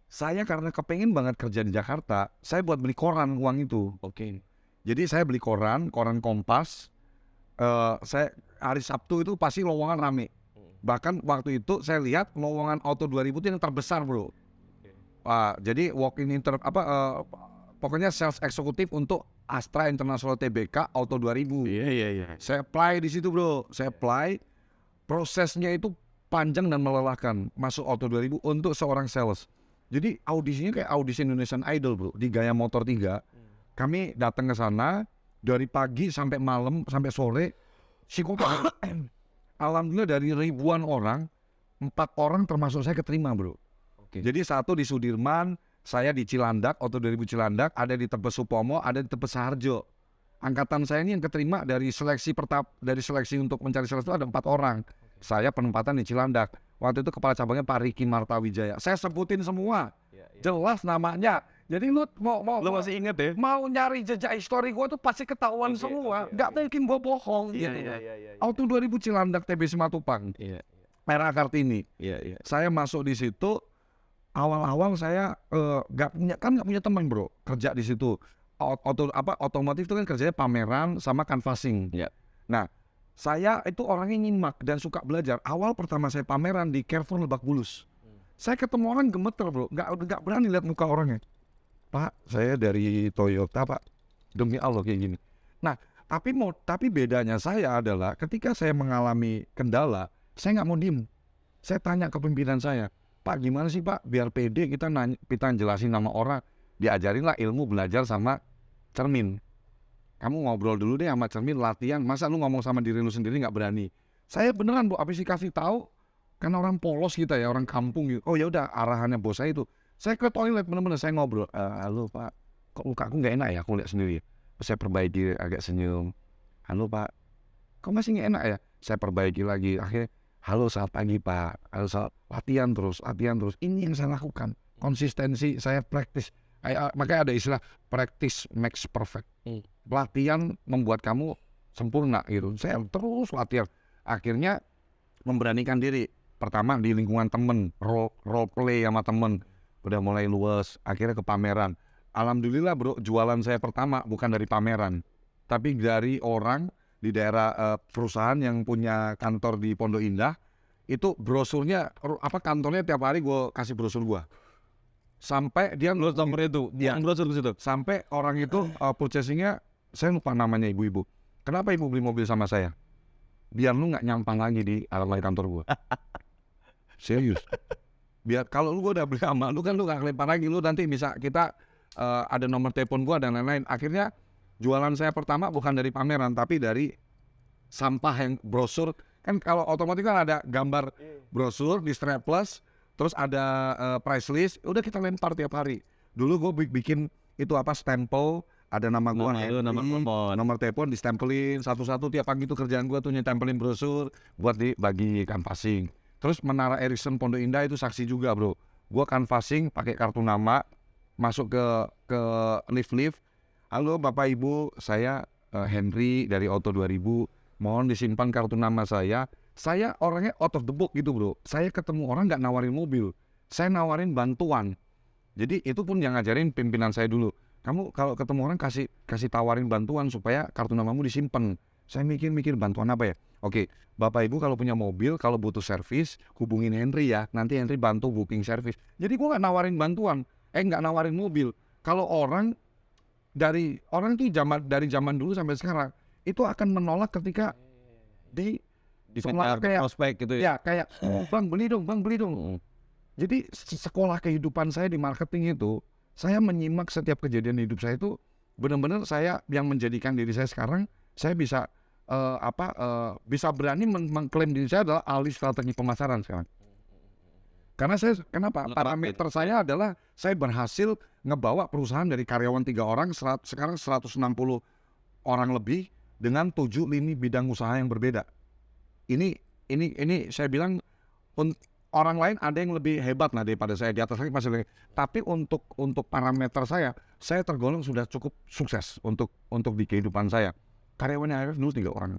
saya karena kepengen banget kerja di Jakarta, saya buat beli koran uang itu. Oke. Jadi saya beli koran Kompas. Saya hari Sabtu itu pasti lowongan rame. Bahkan waktu itu saya lihat lowongan Auto 2000 itu yang terbesar bro. Jadi walk-in pokoknya sales eksekutif untuk Astra International TBK Auto 2000. Iya. Saya apply di situ bro. Saya apply. Prosesnya itu panjang dan melelahkan masuk Auto 2000 untuk seorang sales. Jadi audisinya kayak audisi Indonesian Idol bro di Gaya Motor 3. Kami datang ke sana dari pagi sampai malam sampai sore. Alhamdulillah dari ribuan orang 4 orang termasuk saya keterima bro. Oke. Jadi satu di Sudirman, saya di Cilandak, Auto 2000 Cilandak, ada di Tebet Supomo, ada di Tebet Saharjo. Angkatan saya ini yang keterima dari seleksi untuk mencari sales itu ada 4 orang. Saya penempatan di Cilandak. Waktu itu kepala cabangnya Pak Riki Martawijaya. Saya sebutin semua, jelas namanya. Jadi lu mau masih inget ya? mau nyari jejak histori gua tuh pasti ketahuan semua. Nggak mungkin gua bohong. Iya. Auto 2000 Cilandak TB Simatupang. Iya. Merah Kartini. Iya. Saya masuk di situ. Awal-awal saya nggak punya teman bro kerja di situ. Otomotif itu kan kerjanya pameran sama canvassing. Iya. Nah, saya itu orangnya nyimak dan suka belajar. Awal pertama saya pameran di Carrefour Lebak Bulus. Saya ketemu orang gemeter bro, nggak berani lihat muka orangnya. Pak, saya dari Toyota pak, demi Allah kayak gini. Nah, Tapi bedanya saya adalah ketika saya mengalami kendala, saya nggak mau diem. Saya tanya ke pimpinan saya, Pak gimana sih Pak biar pede kita jelasin sama orang. Diajarinlah ilmu belajar sama cermin. Kamu ngobrol dulu deh sama cermin, latihan. Masa lu ngomong sama diri lu sendiri nggak berani? Saya beneran Bu, habis dikasih tahu, kan orang polos kita ya, orang kampung gitu. Oh ya udah, arahannya bos saya itu. Saya ke toilet bener-bener, saya ngobrol. Halo Pak, kok muka aku nggak enak ya, aku lihat sendiri. Saya perbaiki agak senyum. Halo Pak, kok masih nggak enak ya? Saya perbaiki lagi. Akhirnya, halo selamat pagi Pak. Halo latihan terus. Ini yang saya lakukan. Konsistensi, saya praktis. Makanya ada istilah practice makes perfect. Latihan membuat kamu sempurna gitu. Saya terus latihan. Akhirnya memberanikan diri. Pertama di lingkungan temen, role play sama temen. Udah mulai luas. Akhirnya ke pameran. Alhamdulillah bro, jualan saya pertama bukan dari pameran, tapi dari orang di daerah perusahaan yang punya kantor di Pondok Indah. Itu brosurnya, kantornya tiap hari gue kasih brosur gue. Sampai dia nomor itu, yang brosur ke situ. Sampai orang itu purchasingnya, saya lupa namanya ibu-ibu. Kenapa ibu beli mobil sama saya? Biar lu nggak nyampah lagi di alamat kantor gue. Serius. Biar kalau lu udah beli sama lu kan lu nggak kelempar lagi, lu nanti bisa kita ada nomor telepon gua dan lain-lain. Akhirnya jualan saya pertama bukan dari pameran tapi dari sampah yang brosur. Kan kalau otomatis kan ada gambar brosur di strapless, terus ada price list, udah kita lempar tiap hari. Dulu gua bikin itu stempel, ada nama gua, nomor telepon distempelin satu-satu tiap pagi. Itu kerjaan gua tuh nyetempelin brosur buat dibagi canvassing. Terus Menara Erickson Pondok Indah itu saksi juga bro. Gua canvassing pakai kartu nama, masuk ke lift. Halo Bapak Ibu, saya Henry dari Auto 2000. Mohon disimpan kartu nama saya. Saya orangnya out of the book gitu bro. Saya ketemu orang nggak nawarin mobil, saya nawarin bantuan. Jadi itu pun yang ngajarin pimpinan saya dulu. Kamu kalau ketemu orang kasih tawarin bantuan supaya kartu namamu disimpan. Saya mikir bantuan apa ya? Oke, Bapak Ibu kalau punya mobil, kalau butuh servis, hubungin Henry ya. Nanti Henry bantu booking servis. Jadi gua nggak nawarin bantuan. Nggak nawarin mobil. Kalau dari zaman dulu sampai sekarang itu akan menolak ketika di kayak prospek gitu ya. Ya kayak bang beli dong. Jadi sekolah kehidupan saya di marketing itu, saya menyimak setiap kejadian hidup saya itu benar-benar saya yang menjadikan diri saya sekarang saya bisa bisa berani mengklaim diri saya adalah ahli strategi pemasaran sekarang. Karena kenapa? Parameter saya adalah saya berhasil ngebawa perusahaan dari karyawan 3 orang sekarang 160 orang lebih dengan 7 lini bidang usaha yang berbeda. Ini saya bilang orang lain ada yang lebih hebat lah daripada saya, di atas lagi masih lebih. Tapi untuk parameter saya tergolong sudah cukup sukses untuk di kehidupan saya. Karyawannya AFF dulu 3 orang.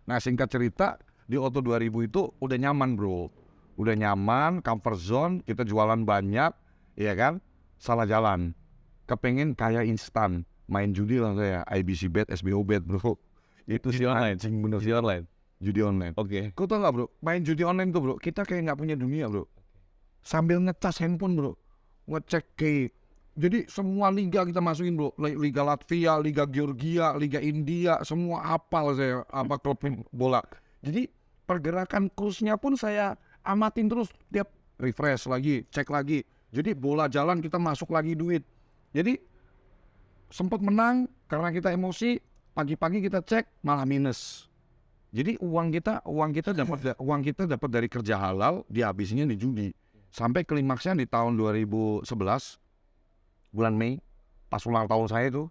Nah singkat cerita di Auto 2000 itu udah nyaman bro. Udah nyaman, comfort zone, kita jualan banyak, ya kan? Salah jalan. Kepengen kaya instan, main judi lah saya, IBC Bet, SBO Bet bro. Itu judi online, judi online. Oke. Kau tau gak bro, main judi online tuh bro, kita kayak nggak punya dunia bro. Sambil ngecas handphone bro, ngecek ke. Jadi semua liga kita masukin bro, Liga Latvia, Liga Georgia, Liga India, semua hafal saya, klub bola. Jadi pergerakan kursnya pun saya amatin terus, tiap refresh lagi, cek lagi. Jadi bola jalan kita masuk lagi duit. Jadi sempat menang karena kita emosi, pagi-pagi kita cek malah minus. Jadi uang kita dapat dari kerja halal, dihabisinnya di judi. Sampai klimaksnya di tahun 2011 bulan Mei, pas ulang tahun saya itu,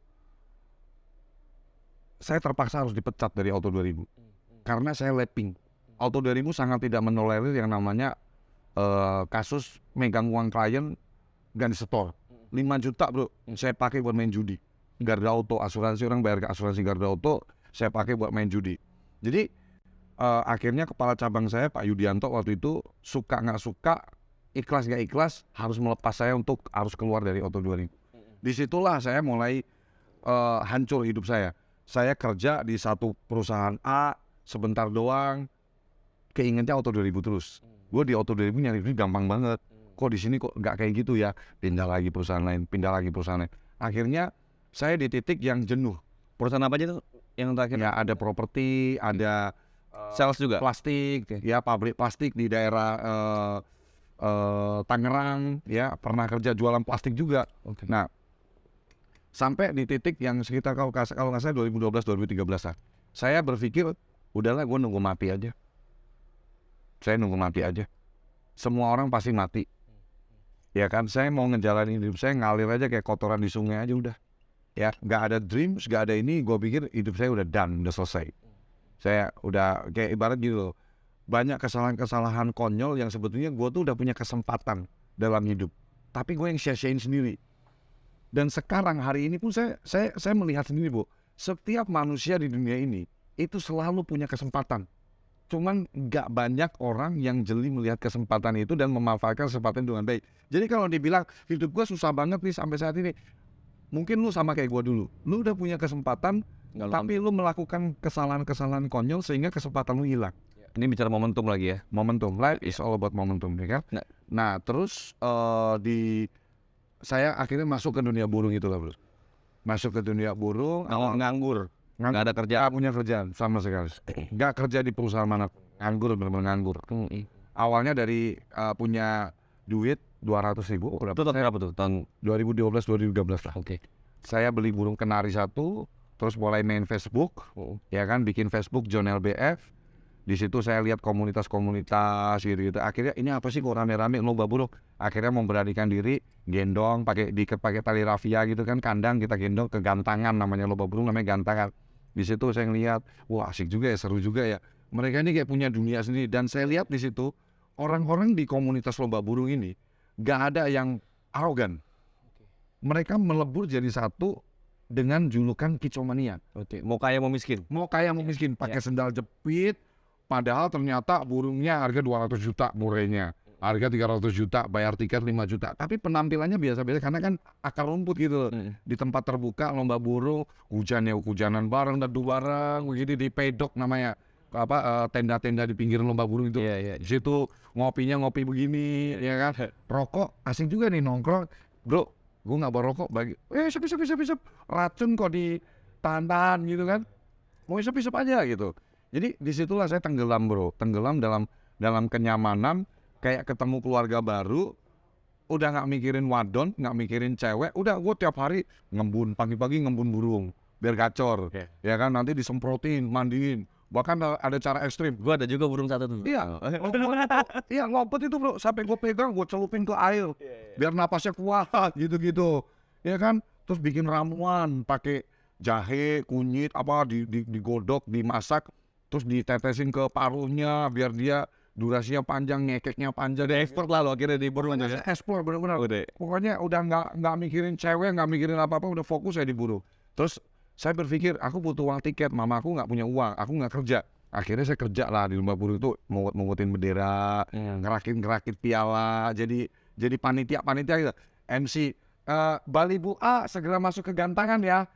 saya terpaksa harus dipecat dari Auto 2000 karena saya lapping. Auto 2000 sangat tidak menolerir yang namanya kasus megang uang klien gak disetor. 5 juta bro, saya pakai buat main judi. Garda Auto, asuransi, orang bayar ke asuransi Garda Auto, saya pakai buat main judi. Jadi akhirnya kepala cabang saya Pak Yudianto waktu itu suka nggak suka, ikhlas nggak ikhlas, harus melepas saya untuk harus keluar dari Auto 2000. Disitulah saya mulai hancur hidup saya. Saya kerja di satu perusahaan A sebentar doang, keingetnya Auto 2000 terus. Gue di Auto 2000 nyari duit gampang banget. Kok di sini kok nggak kayak gitu ya? Pindah lagi perusahaan lain. Akhirnya saya di titik yang jenuh. Perusahaan apa aja tuh? Yang terakhir Ya ada properti, ada sales juga. plastik, ya pabrik plastik di daerah Tangerang, ya pernah kerja jualan plastik juga. Nah, sampai di titik yang sekitar kalau nggak salah 2012-2013 saya berpikir udahlah gue nunggu mati aja. Saya nunggu mati aja. Semua orang pasti mati. Ya kan, saya mau ngejalanin hidup saya ngalir aja kayak kotoran di sungai aja udah. Ya, nggak ada dreams, nggak ada ini. Gue pikir hidup saya udah done, udah selesai. Saya udah kayak ibarat gitu loh. Banyak kesalahan-kesalahan konyol yang sebetulnya gue tuh udah punya kesempatan dalam hidup. Tapi gue yang sia-siain sendiri. Dan sekarang hari ini pun saya melihat sendiri, Bu. Setiap manusia di dunia ini itu selalu punya kesempatan. Cuman nggak banyak orang yang jeli melihat kesempatan itu dan memanfaatkan kesempatan dengan baik. Jadi kalau dibilang hidup gue susah banget nih sampai saat ini, mungkin lu sama kayak gue dulu. Lu udah punya kesempatan, tapi lu melakukan kesalahan-kesalahan konyol sehingga kesempatan lu hilang. Ini bicara momentum lagi ya. Momentum, life is all about momentum, ya kan? Nah terus saya akhirnya masuk ke dunia burung itu lah, bro. Masuk ke dunia burung, Nganggur. Nggak ada kerjaan. nggak punya kerjaan sama sekali. Nggak kerja di perusahaan mana, nganggur, benar-benar nganggur. Awalnya dari punya duit 200.000. Itu tahun berapa tuh? Tahun 2012-2013 lah. Oke. Saya beli burung kenari satu, terus mulai main Facebook, ya kan, bikin Facebook John LBF. Di situ saya lihat komunitas-komunitas gitu. Akhirnya ini apa sih kok rame-rame lomba burung? Akhirnya memberanikan diri, gendong, pakai tali rafia gitu kan, kandang kita gendong ke gantangan, namanya lomba burung namanya gantangan. Di situ saya ngelihat, wah asik juga ya, seru juga ya. Mereka ini kayak punya dunia sendiri. Dan saya lihat di situ orang-orang di komunitas lomba burung ini gak ada yang arogan. Mereka melebur jadi satu dengan julukan kicomania. Oke. Mau kaya mau miskin. Mau kaya mau miskin, pakai sendal jepit. Padahal ternyata burungnya harga 200 juta murainya. Harga 300 juta, bayar tiket 5 juta. Tapi penampilannya biasa-biasa karena kan akar rumput gitu loh. Di tempat terbuka lomba burung, hujanan bareng, dadu bareng, begitu di pedok namanya. Tenda-tenda di pinggir lomba burung itu. Di situ ngopinya ngopi begini, ya kan. Rokok asing juga nih nongkrong. Bro, gue nggak bawa rokok bagi. Sep. Racun kok di tahan gitu kan. Mau sep aja gitu. Jadi disitulah saya tenggelam, bro. Tenggelam dalam kenyamanan, kayak ketemu keluarga baru. Udah nggak mikirin wadon, nggak mikirin cewek. Udah gue tiap hari ngembun, pagi-pagi ngembun burung biar gacor. Ya kan, nanti disemprotin, mandiin. Bahkan ada cara ekstrim. Gua ada juga burung satu tuh. Iya, iya ngompet itu, bro. Sampai gue pegang, gue celupin ke air, biar napasnya kuat, gitu-gitu. Ya kan, terus bikin ramuan, pakai jahe, kunyit, digodok, dimasak, terus ditetesin ke paruhnya, biar dia durasinya panjang, ngekeknya panjang. Udah expert lah lo akhirnya di burung aja. Explore benar-benar. Pokoknya udah nggak mikirin cewek, nggak mikirin apa-apa, udah fokus saya di burung. Terus saya berpikir aku butuh uang tiket, mama aku nggak punya uang, aku nggak kerja. Akhirnya saya kerja lah di lomba burung itu, mengutin bendera, ngerakit piala, jadi panitia gitu. MC, Bali Bu A segera masuk ke gantangan ya.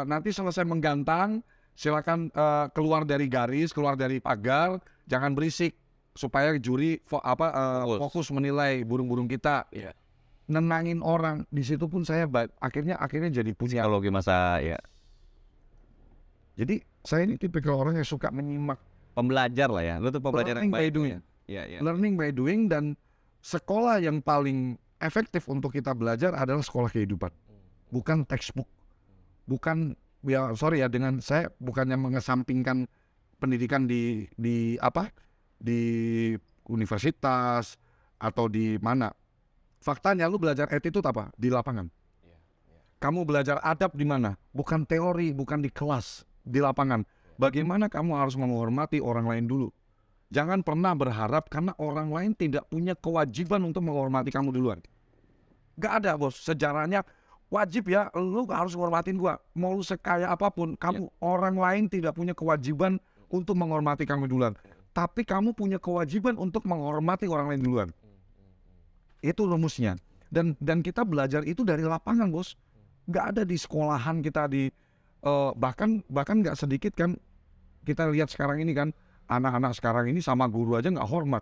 Nanti selesai menggantang, silakan keluar dari garis, keluar dari pagar, jangan berisik supaya juri fokus menilai burung-burung kita. Nenangin orang. Di situ pun saya akhirnya jadi punya Psikologi masa ya. Jadi saya ini tipikal orang yang suka menyimak, Pembelajar lah ya. Lu tuh pembelajar yang learning by baik. doing. Iya. Learning by doing, dan sekolah yang paling efektif untuk kita belajar adalah sekolah kehidupan. Bukan textbook. Bukan, ya sorry ya, dengan saya bukannya mengesampingkan pendidikan di universitas atau di mana. Faktanya lu belajar attitude apa? Di lapangan. Kamu belajar adab di mana? Bukan teori, bukan di kelas, di lapangan. Bagaimana kamu harus menghormati orang lain dulu. Jangan pernah berharap karena orang lain tidak punya kewajiban untuk menghormati kamu duluan. Gak ada, bos. Sejarahnya wajib ya, lu harus menghormatin gua. Mau lu sekaya apapun, kamu orang lain tidak punya kewajiban untuk menghormati kamu duluan. Tapi kamu punya kewajiban untuk menghormati orang lain duluan. Itu rumusnya. Dan kita belajar itu dari lapangan, bos. Gak ada di sekolahan kita bahkan gak sedikit kan kita lihat sekarang ini kan, anak-anak sekarang ini sama guru aja gak hormat.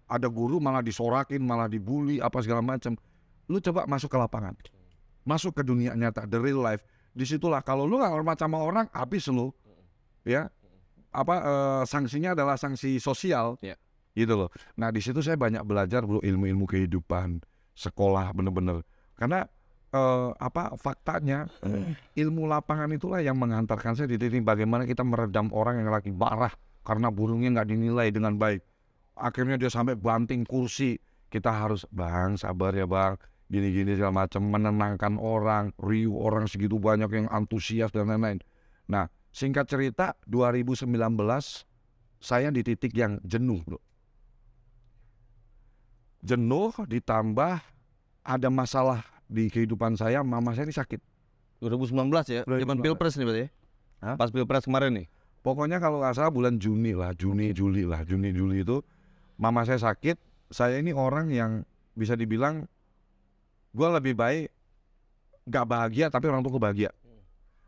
Ada guru malah disorakin, malah dibully, apa segala macam. Lu coba masuk ke lapangan, masuk ke dunia nyata, the real life. disitulah kalau lu nggak hormat sama orang, habis lu, ya. Sanksinya adalah sanksi sosial, Ya. gitu loh. Nah di situ saya banyak belajar bro ilmu-ilmu kehidupan, sekolah bener-bener. Karena faktanya ilmu lapangan itulah yang mengantarkan saya di titik bagaimana kita meredam orang yang lagi marah karena burungnya nggak dinilai dengan baik. Akhirnya dia sampai banting kursi. Kita harus bang sabar ya bang, gini-gini segala macam, menenangkan orang, riuh orang segitu banyak yang antusias dan lain-lain. Nah singkat cerita 2019 saya di titik yang jenuh bro. Jenuh ditambah ada masalah di kehidupan saya, mama saya ini sakit. 2019 ya, zaman 2019. pilpres nih berarti ya? Hah? Pas pilpres kemarin nih. Pokoknya kalau nggak salah bulan Juni Juli itu mama saya sakit. Saya ini orang yang bisa dibilang gue lebih baik nggak bahagia tapi orang tua bahagia.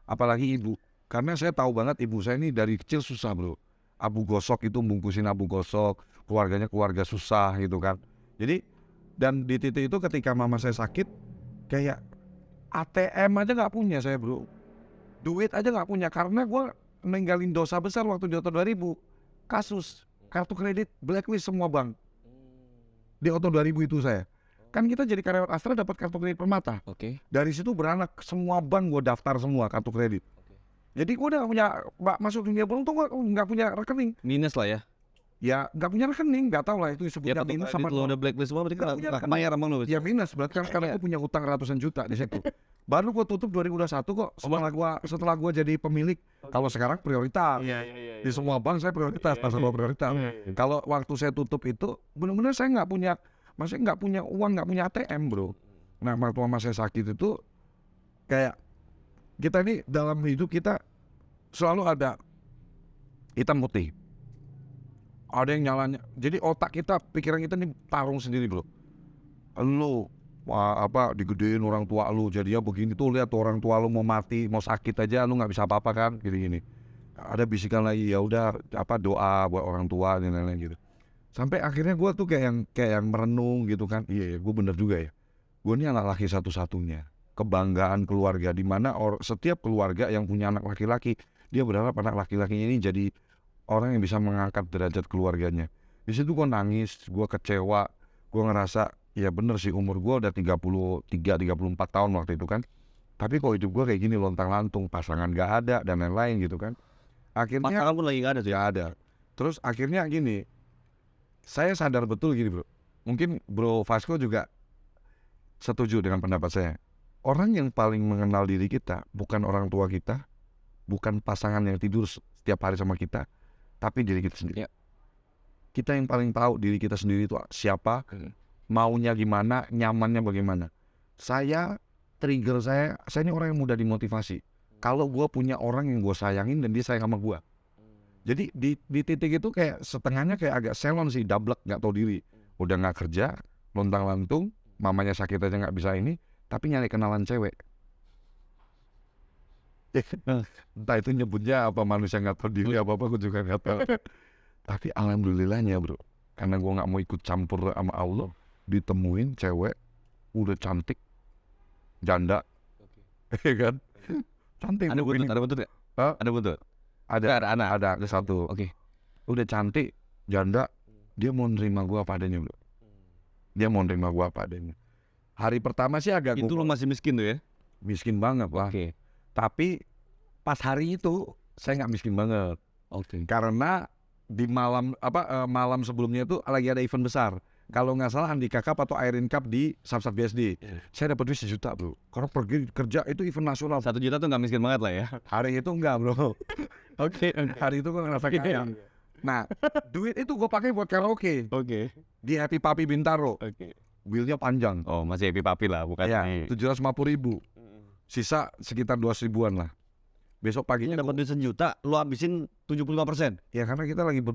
Apalagi ibu, karena saya tahu banget ibu saya ini dari kecil susah bro. Abu gosok itu bungkusin abu gosok, keluarganya keluarga susah gitu kan. Jadi dan di titik itu ketika mama saya sakit, kayak ATM aja nggak punya saya bro, duit aja nggak punya karena gue ninggalin dosa besar waktu di tahun 2000, kasus kartu kredit blacklist semua bank. Di tahun 2000 itu saya, kan kita jadi karyawan Astra dapat kartu kredit Permata. Oke. Dari situ beranak semua bank gue daftar semua kartu kredit. Jadi gue udah punya masuk dunia beruntung gue nggak punya rekening. Minus lah ya. Ya nggak punya rekening, nggak tahu lah itu Ya disebutnya kartu minus kredit sama lo udah blacklist semua berarti Nggak kan punya nggak rekening. kebayar emang lo. ya minus berarti kan karena gue punya utang ratusan juta di situ. Baru gue tutup 2021 kok setelah gua jadi pemilik. Kalau sekarang prioritas. Di semua bank saya prioritas, pasar prioritas. Kalau waktu saya tutup itu benar-benar saya nggak punya, maksudnya nggak punya uang, nggak punya ATM bro. Nah waktu mama saya sakit itu kayak kita ini dalam hidup kita selalu ada hitam putih. Ada yang nyalanya. Jadi otak kita, pikiran kita ini tarung sendiri bro. Lu digedein orang tua lu, jadi ya begini tuh, lihat tuh orang tua lu mau mati, mau sakit aja lu nggak bisa apa-apa kan, gini-gini. Ada bisikan lagi, ya udah doa buat orang tua dan lain-lain gitu. Sampai akhirnya gue tuh kayak yang merenung gitu kan. Iya, gue bener juga ya. Gue ini anak laki satu-satunya, kebanggaan keluarga, di mana setiap keluarga yang punya anak laki-laki, dia berharap anak laki-lakinya ini jadi orang yang bisa mengangkat derajat keluarganya. Di situ gue nangis, gue kecewa, gue ngerasa ya bener sih umur gue udah 33-34 tahun waktu itu kan. Tapi kok hidup gue kayak gini lontang-lantung, pasangan gak ada dan lain-lain gitu kan. Akhirnya Pasangan pun lagi nggak ada sih. gak ada. Terus akhirnya gini, saya sadar betul gini bro. Mungkin bro Vasco juga setuju dengan pendapat saya. Orang yang paling mengenal diri kita bukan orang tua kita, bukan pasangan yang tidur setiap hari sama kita, tapi diri kita sendiri. Ya. Kita yang paling tahu diri kita sendiri itu siapa, maunya gimana, nyamannya bagaimana. Trigger saya ini orang yang mudah dimotivasi. Kalau gue punya orang yang gue sayangin dan dia sayang sama gue. Jadi di titik itu kayak setengahnya kayak agak selon sih, dablek, nggak tahu diri. Udah nggak kerja, lontang-lantung, mamanya sakit aja nggak bisa ini, tapi nyari kenalan cewek. Entah itu nyebutnya apa, manusia nggak tahu diri apa gue juga nggak tahu. Tapi alhamdulillahnya bro, karena gue nggak mau ikut campur sama Allah, ditemuin cewek udah cantik, janda, kan? Cantik. Ada buntut nggak? Hah? Ada buntut. Ada anak. ada satu. Oke. Udah cantik, janda, dia mau nerima gue apa adanya bro. Dia mau nerima gue apa adanya. Hari pertama sih agak Itu lo masih miskin tuh ya? miskin banget lah. Oke. Tapi pas hari itu saya nggak miskin banget. Oke. Karena di malam sebelumnya itu lagi ada event besar. Kalau nggak salah Andika Cup atau Airin Cup di Samsat BSD. Saya dapat duit 1 juta bro. Karena pergi kerja itu event nasional. 1 juta tuh nggak miskin banget lah ya. Hari itu enggak bro. Oke. Hari itu gue ngerasa kaya. Nah duit itu gue pakai buat karaoke Oke. di Happy Papi Bintaro. Oke. Wheelnya panjang. Oh masih happy papi lah bukan? Ya 750.000. Sisa sekitar 200 ribuan lah. Besok paginya Dapat duit 1 juta, lo habisin 75%. ya karena kita lagi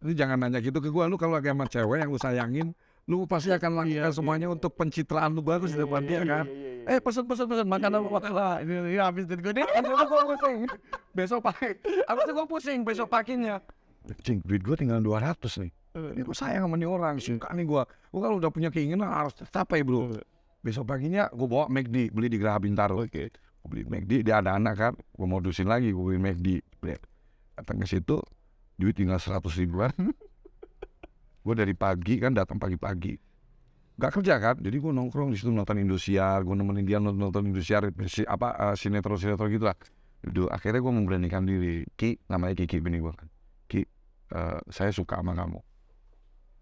ini jangan nanya gitu ke gua. Lu kalau lagi sama cewek yang lu sayangin, lu pasti akan lakukan semuanya untuk pencitraan lu bagus di depan dia kan. Pesen makanan lah. Ini habis duit gue nih. Gua pusing. Besok pagi. Abis itu gua pusing besok paginya. Cing, duit gua tinggal 200 nih. Ini gua sayang sama nih orang, suka nih gua. Gua kalau udah punya keinginan harus capai bro. Besok paginya gua bawa McD beli di Geraha Bintaro. Oke. Gue beli McD, dia ada anak kan, gue modusin lagi, gue beli McD. Datang ke situ, duit tinggal 100 ribuan. Gue dari pagi kan datang pagi-pagi, gak kerja kan, jadi gue nongkrong di situ nonton Indosiar, gue nemenin dia nonton Indosiar, sinetron gitu lah. Akhirnya gue memberanikan diri, Ki, namanya Kiki bini gue kan, Ki, saya suka sama kamu.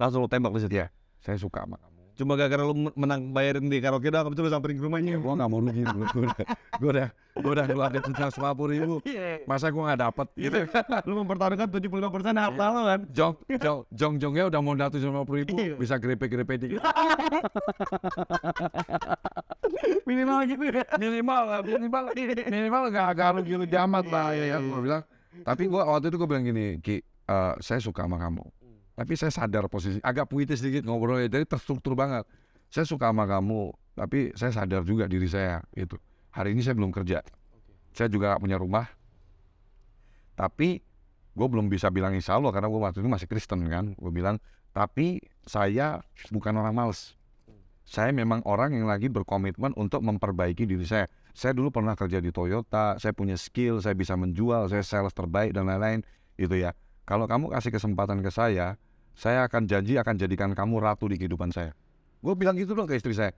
Langsung lo tembak di situ. Ya, saya suka sama kamu. Cuma gara-gara lu menang bayarin di karaoke doang, habis itu lu samperin ke rumahnya. Gue gak mau rugi, gue udah ngeluarin 150 ribu, masa gue gak dapet gitu. Lu mempertaruhkan 75% harta lo kan. Jongnya udah modal 750 ribu, bisa grepe-grepe dikit. Minimal gitu ya. Minimal gak rugi amat lah ya, gue bilang. Tapi gue waktu itu gue bilang gini, Ki, saya suka sama kamu. Tapi saya sadar posisi, agak puitis sedikit ngobrolnya, jadi terstruktur banget. Saya suka sama kamu, tapi saya sadar juga diri saya gitu. Hari ini saya belum kerja, saya juga gak punya rumah. Tapi gue belum bisa bilang insya Allah karena gue waktu itu masih Kristen kan. Gue bilang, tapi saya bukan orang males. Saya memang orang yang lagi berkomitmen untuk memperbaiki diri saya. Saya dulu pernah kerja di Toyota, saya punya skill, saya bisa menjual, saya sales terbaik dan lain-lain gitu ya. Kalau kamu kasih kesempatan ke saya akan janji akan jadikan kamu ratu di kehidupan saya. Gue bilang gitu dong ke istri saya.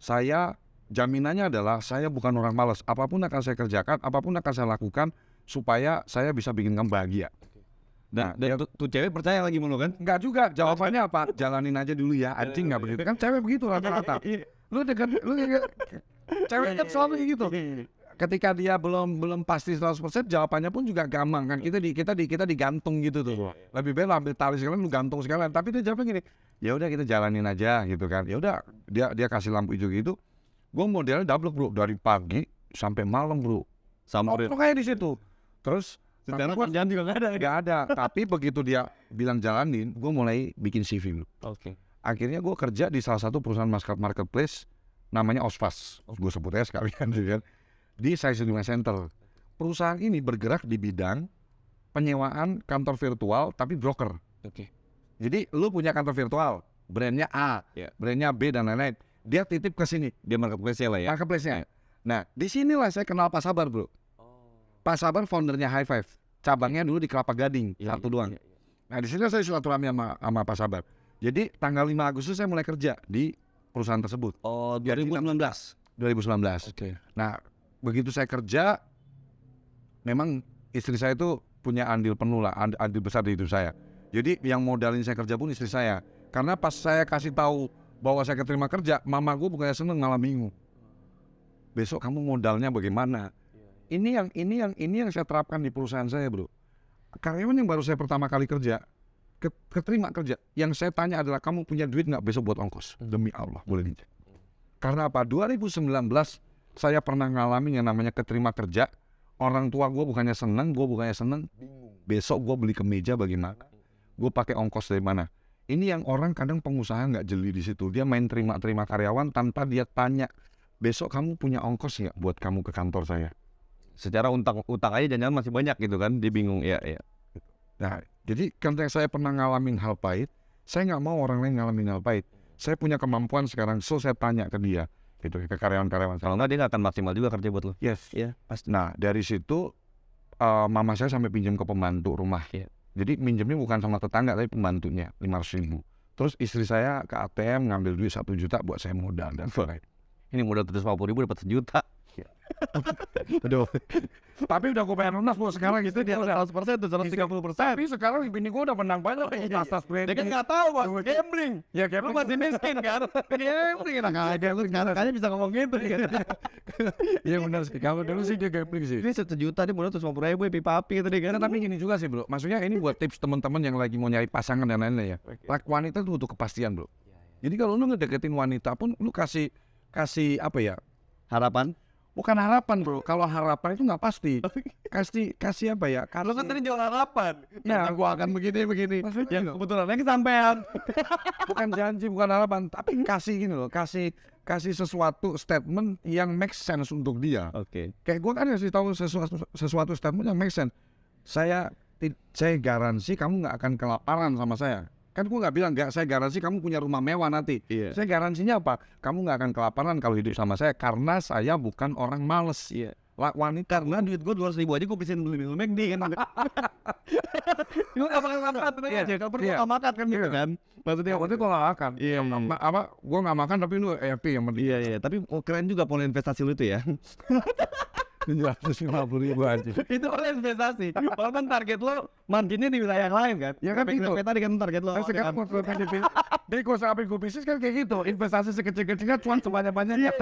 Saya jaminannya adalah saya bukan orang malas. Apapun akan saya kerjakan, apapun akan saya lakukan supaya saya bisa bikin kamu bahagia. Dan tuh cewek percaya lagi sama lu kan? Enggak juga, jawabannya apa? Jalanin aja dulu ya, anjing nggak begitu kan? Cewek begitu rata-rata. Lu cewek kan selalu gitu. Ketika dia belum pasti 100%, jawabannya pun juga gampang kan. Kita digantung gitu tuh. Lebih baik ambil tali sekalian, lu gantung sekalian. Tapi dia jawabnya gini, ya udah kita jalanin aja gitu kan. Ya udah dia kasih lampu hijau gitu. Gue modelnya double bro, dari pagi sampai malam bro. Sama kayak di situ. Terus sekarang kerjaan juga nggak ada. Tapi begitu dia bilang jalanin, gue mulai bikin CV bro. Oke. Akhirnya gue kerja di salah satu perusahaan marketplace namanya Osfas. Gue sebut aja sekalian gitu kan. Di Size Center. Perusahaan ini bergerak di bidang penyewaan kantor virtual tapi broker. Oke. Jadi lu punya kantor virtual, brandnya A, brandnya B dan lain-lain. Dia titip ke sini, Dia marketplace lah ya. marketplace-nya. Nah, di sinilah saya kenal Pak Sabar, bro. Pak Sabar foundernya High Five. Cabangnya dulu di Kelapa Gading, satu doang. Nah, di sini saya silaturahmi sama Pak Sabar. Jadi tanggal 5 Agustus saya mulai kerja di perusahaan tersebut. Oh, 2019. 2019. Oke. Nah, begitu saya kerja, memang istri saya itu punya andil penuh lah, andil besar di hidup saya. Jadi yang modalin saya kerja pun istri saya. Karena pas saya kasih tahu bahwa saya keterima kerja, mama gue bukannya seneng malah bingung. Besok kamu modalnya bagaimana? Ini yang saya terapkan di perusahaan saya, bro. Karyawan yang baru saya pertama kali kerja, keterima kerja, yang saya tanya adalah kamu punya duit nggak besok buat ongkos? Demi Allah, boleh dicek. Karena apa? 2019 saya pernah ngalamin yang namanya keterima kerja. Orang tua gue bukannya seneng, besok gue beli kemeja bagaimana? Gue pakai ongkos dari mana? Ini yang orang kadang pengusaha nggak jeli di situ. Dia main terima karyawan tanpa dia tanya, besok kamu punya ongkos nggak buat kamu ke kantor saya? Secara utang aja jangan masih banyak gitu kan, dia bingung ya. Nah, jadi karena saya pernah ngalamin hal pahit, saya nggak mau orang lain ngalamin hal pahit. Saya punya kemampuan sekarang, so saya tanya ke dia, gitu, ke karyawan-karyawan. Kalau nggak dia nggak akan maksimal juga kerja buat lo. Yes, pasti. Nah, dari situ mama saya sampai pinjam ke pembantu rumah. Jadi minjemnya bukan sama tetangga, tapi pembantunya 500.000. Terus istri saya ke ATM ngambil duit 1 juta buat saya modal dan lain. Ini modal 750.000 dapat 1 juta. Aduh. Tapi udah gue bayar lunas bro sekarang gitu dia udah 100% tuh 130%. Tapi sekarang bini gue udah menang banyak atas Dia kan nggak tahu bang, gambling. Ya Lu masih miskin kan? Gambling enak aja lu kayaknya bisa ngomong gitu kan. Iya benar sih. Kalau dulu sih dia gambling sih. Ini 1 juta dia modal 750.000 pipa api gitu deh kan. Tapi gini juga sih bro. Maksudnya ini buat tips teman-teman yang lagi mau nyari pasangan dan lain-lain ya. Wanita tuh butuh kepastian bro. Jadi kalau lu ngedeketin wanita pun lu kasih apa ya? Harapan? Bukan harapan bro, kalau harapan itu nggak pasti. Kasih apa ya? Lu kan tadi jual harapan. Nah, gua akan begini. Yang kebetulannya kesampean. Bukan janji, bukan harapan, tapi kasih gini loh, kasih sesuatu statement yang make sense untuk dia. Oke. Kayak gua kan kasih tahu sesuatu statement yang make sense. Saya garansi kamu nggak akan kelaparan sama saya. Kan gue nggak bilang nggak, saya garansi kamu punya rumah mewah nanti. Iya. Saya garansinya apa? Kamu nggak akan kelaparan kalau hidup sama saya karena saya bukan orang males. Iya. Wanita Karena duit gue 200.000 aja gue bisa beli minum McD kan. Lu gak bakal makan tenang aja. Kalau perlu gak makan kan gitu kan. Maksudnya waktu itu gue nggak makan. Iya. Apa? Gue nggak makan tapi lu happy yang penting. Iya. Tapi keren juga pola investasi lu itu ya. 750.000 aja. Itu pola investasi. Walaupun target lo marginnya di wilayah lain kan. Ya kan itu. Tadi kan target lo. Nah, sekarang mau jadi kalau sampai gue bisnis kan kayak gitu. Investasi sekecil-kecilnya cuan sebanyak-banyaknya.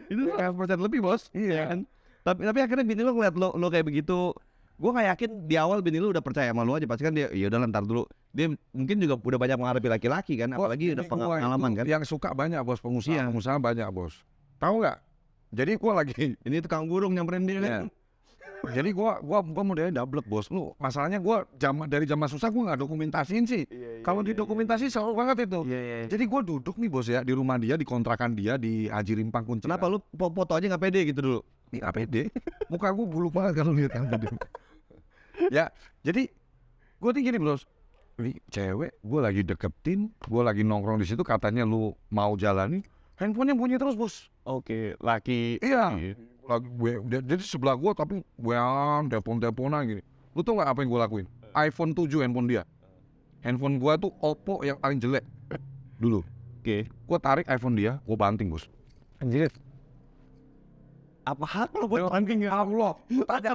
Itu 100% lebih bos. Iya kan. Tapi akhirnya bini lo ngeliat lo kayak begitu. Gue gak yakin di awal bini lo udah percaya sama lo aja. Pasti kan dia ya udah ntar dulu. Dia mungkin juga udah banyak menghadapi laki-laki kan. Apalagi udah pengalaman kan. Yang suka banyak bos, pengusaha banyak bos. Tahu nggak? Jadi gue lagi ini tukang burung nyamperin dia kan. Jadi gua modelnya double bos. Lu masalahnya dari zaman susah gua nggak dokumentasiin sih. Kalau didokumentasi selalu banget itu. Jadi gua duduk nih bos ya di rumah dia, di kontrakan dia di Haji Rimpang Kunciran. Kenapa lu foto aja nggak pede gitu dulu? Nggak pede. Muka gua buluk banget kalau lihat yang pede. Ya, jadi gua nih gini bos. Ini cewek gua lagi deketin, gua lagi nongkrong di situ, katanya lu mau jalani, handphonenya bunyi terus bos. Oke, laki. Iya. Lagi jadi sebelah gua tapi telepon-teleponan gini. Lu tau gak apa yang gua lakuin? iPhone 7 handphone dia. Handphone gua tuh Oppo yang paling jelek dulu. Oke. Gua tarik iPhone dia, gua banting bos. Anjir. Apa hak lo buat banting ya? Allah.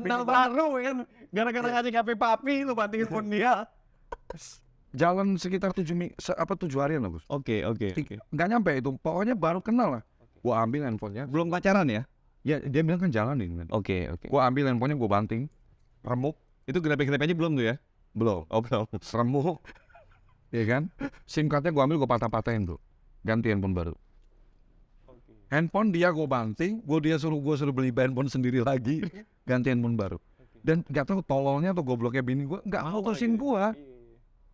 Kenal baru kan. Gara-gara ngasih HP papi lu bantingin phone dia. Jalan sekitar 7 harian lah bos. Oke. Nggak nyampe itu, pokoknya baru kenal lah. Gua ambil handphonenya. Belum pacaran ya? Ya dia bilang kan jalanin kan. Oke. Gua ambil handphonenya, gua banting, remuk. Itu grepe-grepe aja belum tuh ya? Belum. Oh belum. Remuk. Iya kan? SIM cardnya gua ambil, gua patah-patahin bro. Ganti handphone baru. Handphone dia gua banting, gua suruh beli handphone sendiri lagi, ganti handphone baru. Dan nggak tahu tololnya atau gobloknya bini gua nggak mutusin gua.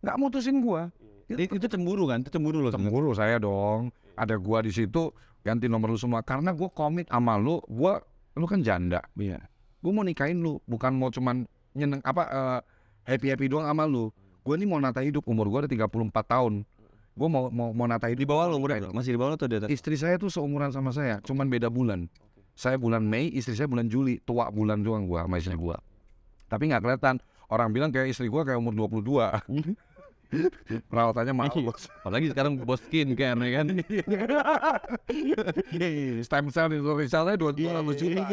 Nggak mutusin gua. Itu cemburu kan? Itu cemburu loh. Cemburu saya dong. Ada gua di situ, ganti nomor lu semua karena gua komit sama lu. Lu kan janda. Iya. Gua mau nikahin lu, bukan mau cuman happy doang sama lu. Gua ini mau nata hidup, umur gua ada 34 tahun. Gua mau nata hidup. Di bawah lo umurnya? Masih di bawah lo atau di atas? Istri saya tuh seumuran sama saya, cuman beda bulan. Saya bulan Mei, istri saya bulan Juli. Tua bulan doang gua sama istri gua. Tapi nggak kelihatan. Orang bilang kayak istri gua kayak umur 22. Perawatannya mahal bos. Apalagi sekarang bos skincare ya kan. Stem cell itu risalnya 200 juta.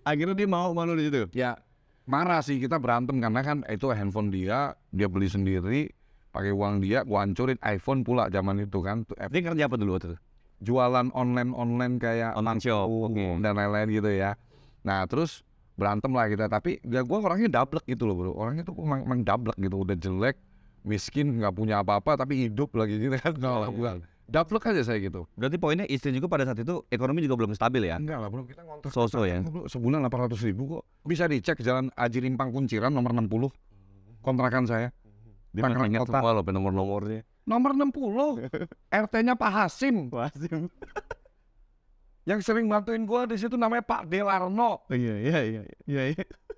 Akhirnya dia mau malu di situ. Ya marah sih, kita berantem karena kan itu handphone dia beli sendiri, pakai uang dia, gua hancurin. iPhone pula zaman itu kan. Dia kerja apa dulu waktu itu? Jualan online kayak Online shop dan lain-lain gitu ya. Nah terus berantem lah kita, tapi ya gue orangnya dablek gitu loh bro, orangnya tuh emang dablek gitu, udah jelek, miskin, nggak punya apa-apa, tapi hidup lagi gitu kan. Dablek aja saya gitu. Berarti poinnya istri juga pada saat itu ekonomi juga belum stabil ya? Enggak lah bro, kita ngontrak So-so ya? sebulan 800.000 kok. Bisa dicek Jalan Haji Rimpang Kunciran nomor 60 kontrakan saya. Dia masih ingat semua loh nomor-nomornya. Nomor 60 RT-nya Pak Hasim. Yang sering bantuin gua di situ namanya Pak Delarno. Iya.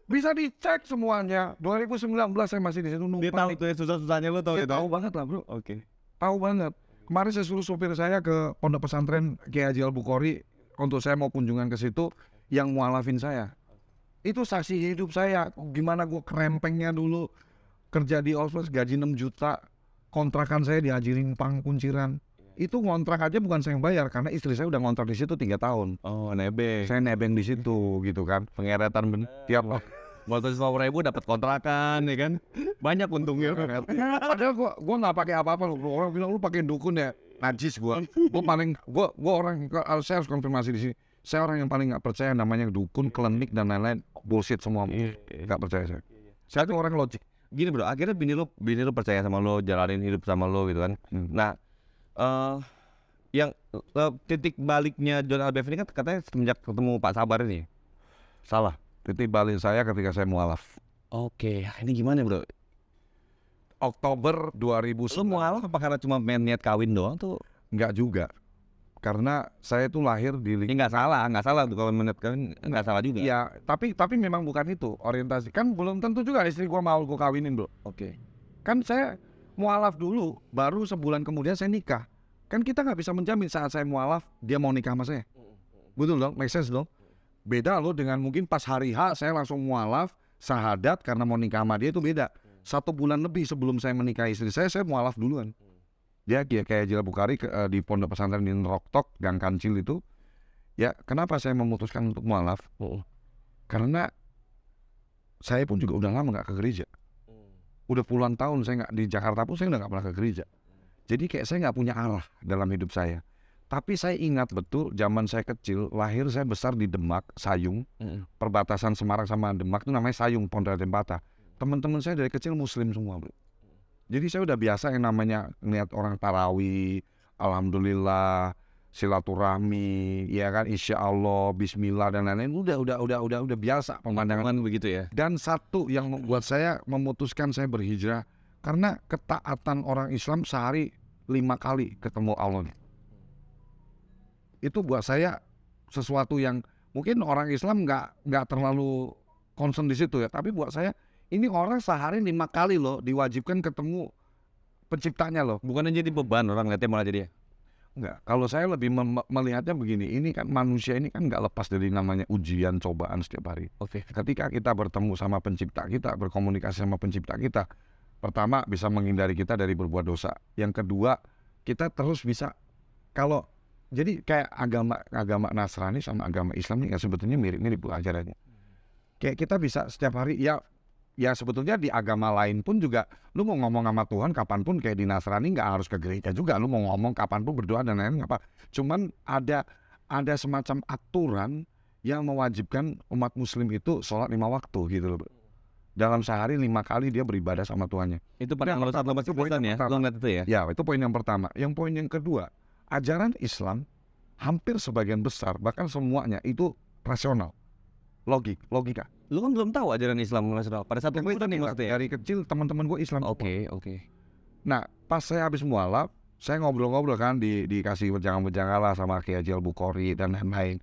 Bisa dicek semuanya. 2019 saya masih di situ Dia tahu tuh susah-susahnya lo tau Dia gitu. tahu banget lah bro. Oke. Tahu banget. Kemarin saya suruh sopir saya ke pondok pesantren Kiai Haji Al Bukhari untuk saya mau kunjungan ke situ, yang mualafin saya. Itu saksi hidup saya. Gimana gua kerempengnya dulu kerja di Oslos gaji 6 juta. Kontrakan saya di Haji Rimpang Kunciran. Itu ngontrak aja bukan saya yang bayar karena istri saya udah ngontrak di situ 3 tahun. Oh, nebeng. Saya nebeng di situ gitu kan. Pengeretan bener. Tiap Motor 100.000 dapat kontrakan ya kan. Banyak untungnya. padahal gua nggak pakai apa-apa loh. Orang bilang lu pakai dukun ya. Najis gua. Gua orang saya harus konfirmasi di sini. Saya orang yang paling nggak percaya namanya dukun, klinik dan lain-lain. Bullshit semua. Nggak percaya saya. Saya tuh orang logik. Gini bro, akhirnya bini lu percaya sama lo, jalanin hidup sama lo gitu kan. Nah, yang titik baliknya John Albev ini kan katanya semenjak ketemu Pak Sabar ini. Salah. Titik balik saya ketika saya mualaf. Oke, ini gimana bro? Oktober 2000. Lu mualaf apa karena cuma main niat kawin doang tuh? Enggak juga. Karena saya tuh lahir di Ya nggak salah tuh kalau niat kawin nggak salah juga. Iya, tapi memang bukan itu orientasi. Kan belum tentu juga istri gua mau gua kawinin, bro. Oke. Kan saya mualaf dulu, baru sebulan kemudian saya nikah. Kan kita nggak bisa menjamin saat saya mualaf dia mau nikah sama saya. Betul dong, make sense dong. Beda loh dengan mungkin pas hari H saya langsung mualaf, syahadat karena mau nikah sama dia, itu beda. 1 bulan lebih sebelum saya menikahi istri saya mualaf duluan. Dia kayak Jil Bukhari di pondok pesantren di Roktok, Gang Kancil itu. Ya, kenapa saya memutuskan untuk mualaf? Karena saya pun juga udah lama nggak ke gereja. Udah puluhan tahun saya nggak di Jakarta pun saya udah nggak pernah ke gereja. Jadi kayak saya nggak punya arah dalam hidup saya. Tapi saya ingat betul zaman saya kecil, lahir saya besar di Demak, Sayung. Perbatasan Semarang sama Demak itu namanya Sayung, Pondok Tempata. Teman-teman saya dari kecil Muslim semua, bro. Jadi saya udah biasa yang namanya ngeliat orang tarawih, alhamdulillah, silaturahmi, ya kan, insya Allah, Bismillah dan lain-lain. Udah biasa pemandangan begitu ya. Dan satu yang membuat saya memutuskan saya berhijrah, karena ketaatan orang Islam sehari 5 kali ketemu Allah. Itu buat saya sesuatu yang mungkin orang Islam nggak terlalu concern di situ ya. Tapi buat saya ini orang sehari 5 kali loh diwajibkan ketemu penciptanya loh. Bukannya jadi beban orang lihatnya malah jadi ya? Enggak. Kalau saya lebih melihatnya begini, ini kan manusia ini kan nggak lepas dari namanya ujian, cobaan setiap hari. Oke. Ketika kita bertemu sama pencipta kita, berkomunikasi sama pencipta kita, pertama bisa menghindari kita dari berbuat dosa. Yang kedua, kita terus bisa, kalau jadi kayak agama Nasrani sama agama Islam ini sebetulnya mirip-mirip ajarannya. Kayak kita bisa setiap hari ya sebetulnya di agama lain pun juga lu mau ngomong sama Tuhan kapanpun, kayak di Nasrani nggak harus ke gereja juga, lu mau ngomong kapanpun berdoa dan lain-lain nggak apa. Cuman ada semacam aturan yang mewajibkan umat Muslim itu sholat 5 waktu gitu loh. Dalam sehari 5 kali dia beribadah sama Tuhannya. Itu pada saat lo masih Kristen ya? Lo ngeliat itu ya? Ya, itu poin yang pertama. Yang poin yang kedua, ajaran Islam hampir sebagian besar, bahkan semuanya itu rasional, logika. Lu kan belum tahu ajaran Islam nasional. Pada saat itu nih maksudnya. Dari kecil teman-teman gue Islam. Oke. Nah, pas saya habis mualaf, saya ngobrol-ngobrol kan dikasih wejangan-wejangan lah sama Kiai Jil Bukhari dan lain-lain.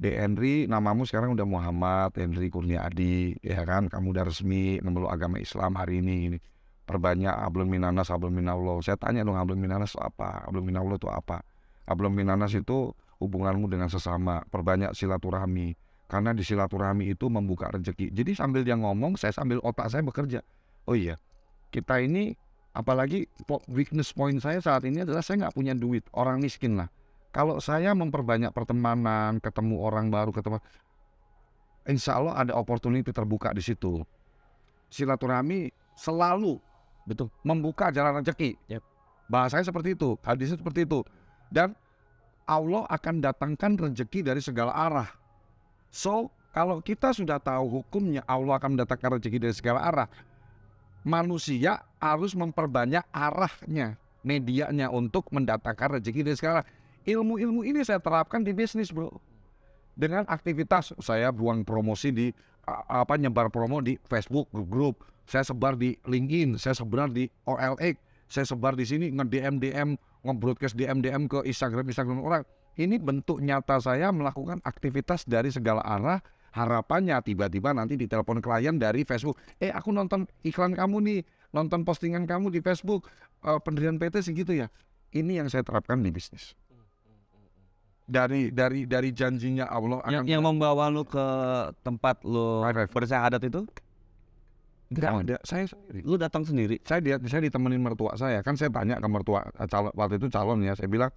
Henry, namamu sekarang udah Muhammad Henry Kurniadi, ya kan? Kamu udah resmi memeluk agama Islam hari ini. Perbanyak hablum minanas, hablum minallah. Saya tanya dong, hablum minanas itu apa? Hablum minallah itu apa? Hablum minanas itu hubunganmu dengan sesama. Perbanyak silaturahmi. Karena di silaturahmi itu membuka rezeki. Jadi sambil dia ngomong, saya sambil otak saya bekerja. Oh iya, kita ini, apalagi weakness point saya saat ini adalah saya nggak punya duit, orang miskin lah. Kalau saya memperbanyak pertemanan, ketemu orang baru, insya Allah ada opportunity terbuka di situ. Silaturahmi selalu betul membuka jalan rezeki. Yep. Bahasanya seperti itu, hadisnya seperti itu. Dan Allah akan datangkan rezeki dari segala arah. So, kalau kita sudah tahu hukumnya Allah akan mendatangkan rezeki dari segala arah, manusia harus memperbanyak arahnya, medianya untuk mendatangkan rezeki dari segala arah. Ilmu-ilmu ini saya terapkan di bisnis, bro. Dengan aktivitas saya buang promosi di nyebar promo di Facebook grup, saya sebar di LinkedIn, saya sebar di OLX, saya sebar di sini nge-DM, nge-broadcast DM ke Instagram orang. Ini bentuk nyata saya melakukan aktivitas dari segala arah. Harapannya tiba-tiba nanti ditelepon klien dari Facebook, aku nonton iklan kamu nih, nonton postingan kamu di Facebook, pendirian PT segitu ya. Ini yang saya terapkan di bisnis. Dari janjinya Allah akan yang membawa lu ke tempat lu bersyahadat itu? Enggak ada, saya sendiri. Lu datang sendiri? Saya ditemenin mertua saya. Kan saya tanya ke mertua waktu itu calon ya, saya bilang,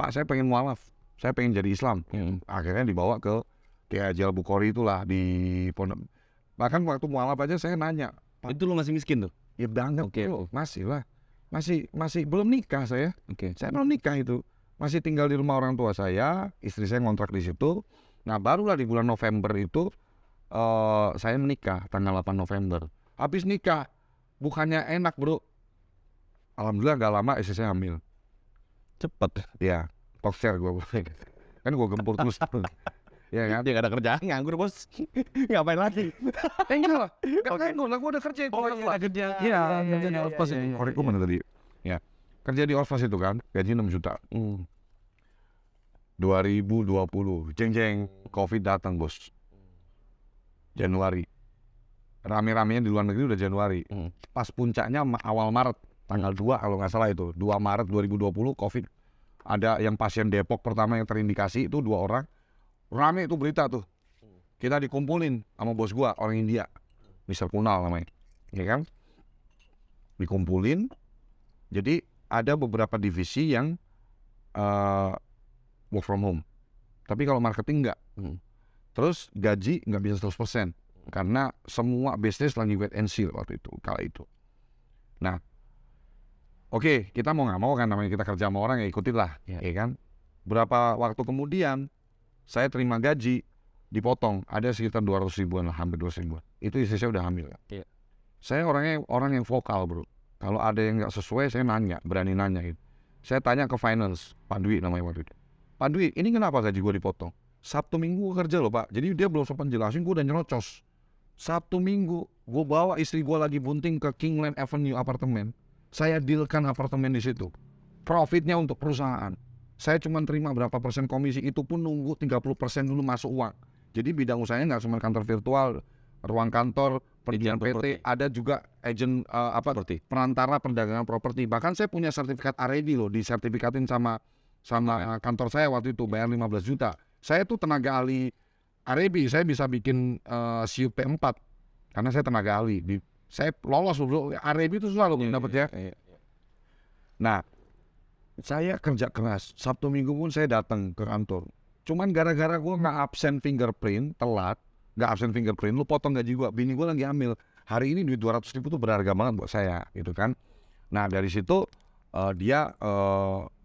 Pak, saya pengen mualaf, saya pengen jadi Islam. Akhirnya dibawa ke Kiai Jil Bukhari itulah di pondok. Bahkan waktu mualaf aja saya nanya, Pak, itu lu masih miskin tuh? Ya banget, bro. Masih lah. Masih belum nikah saya. Saya belum nikah itu. Masih tinggal di rumah orang tua saya, istri saya ngontrak di situ. Nah, barulah di bulan November itu saya menikah tanggal 8 November. Habis nikah, bukannya enak, bro. Alhamdulillah gak lama istri saya hamil. Cepet. Ya, talkshare gue. Kan gue gempur terus. Ya kan? Dia gak ada kerjaan, nganggur bos. Ngapain lagi? Enggak lah, gak nganggur lah, gue udah kerja. Kerja. Iya, kerja di Orpas itu. Koreku mana tadi? Ya, kerja di Orpas itu kan, gaji 6 juta. 2020, jeng-jeng, Covid datang bos. Januari. Rame-ramenya di luar negeri udah Januari. Pas puncaknya awal Maret. tanggal 2 kalau nggak salah itu, 2 Maret 2020 COVID. Ada yang pasien Depok pertama yang terindikasi itu 2 orang. Rame itu berita tuh. Kita dikumpulin sama bos gua, orang India. Mr. Kunal namanya. Ya kan? Dikumpulin. Jadi ada beberapa divisi yang work from home. Tapi kalau marketing enggak. Terus gaji nggak bisa 100%. Karena semua bisnis lagi wait and see waktu itu, kala itu. Nah, oke, kita mau nggak mau kan namanya kita kerja sama orang ya ikutin lah, ya kan? Berapa waktu kemudian saya terima gaji dipotong, ada sekitar 200 ribuan lah, hampir 200 ribuan. Itu istri saya udah hamil. Kan? Saya orang yang vokal bro. Kalau ada yang nggak sesuai saya nanya, berani nanya gitu. Saya tanya ke finance, Pak Dwi namanya waktu itu. Pak Dwi, ini kenapa gaji gue dipotong? Sabtu Minggu gue kerja loh Pak. Jadi dia belum sempat jelasin, gue udah nyerocos. Sabtu Minggu, gue bawa istri gue lagi bunting ke Kingland Avenue apartemen. Saya dealkan apartemen di situ. Profitnya untuk perusahaan. Saya cuma terima berapa persen komisi, itu pun nunggu 30% dulu masuk uang. Jadi bidang usahanya nggak cuma kantor virtual, ruang kantor, perizinan PT, ada juga agent perantara perdagangan properti. Bahkan saya punya sertifikat R&D loh, disertifikatin sama kantor saya waktu itu, bayar 15 juta. Saya tuh tenaga ahli R&D, saya bisa bikin CUP 4 karena saya tenaga ahli. Saya lolos dulu, R&D itu susah loh dapat ya. Nah, saya kerja keras. Sabtu Minggu pun saya datang ke kantor. Cuman gara-gara gue nggak absen fingerprint, telat, nggak absen fingerprint, lu potong gaji gue. Bini gue lagi hamil. Hari ini duit 200 ribu tuh berharga banget buat saya, gitu kan. Nah dari situ dia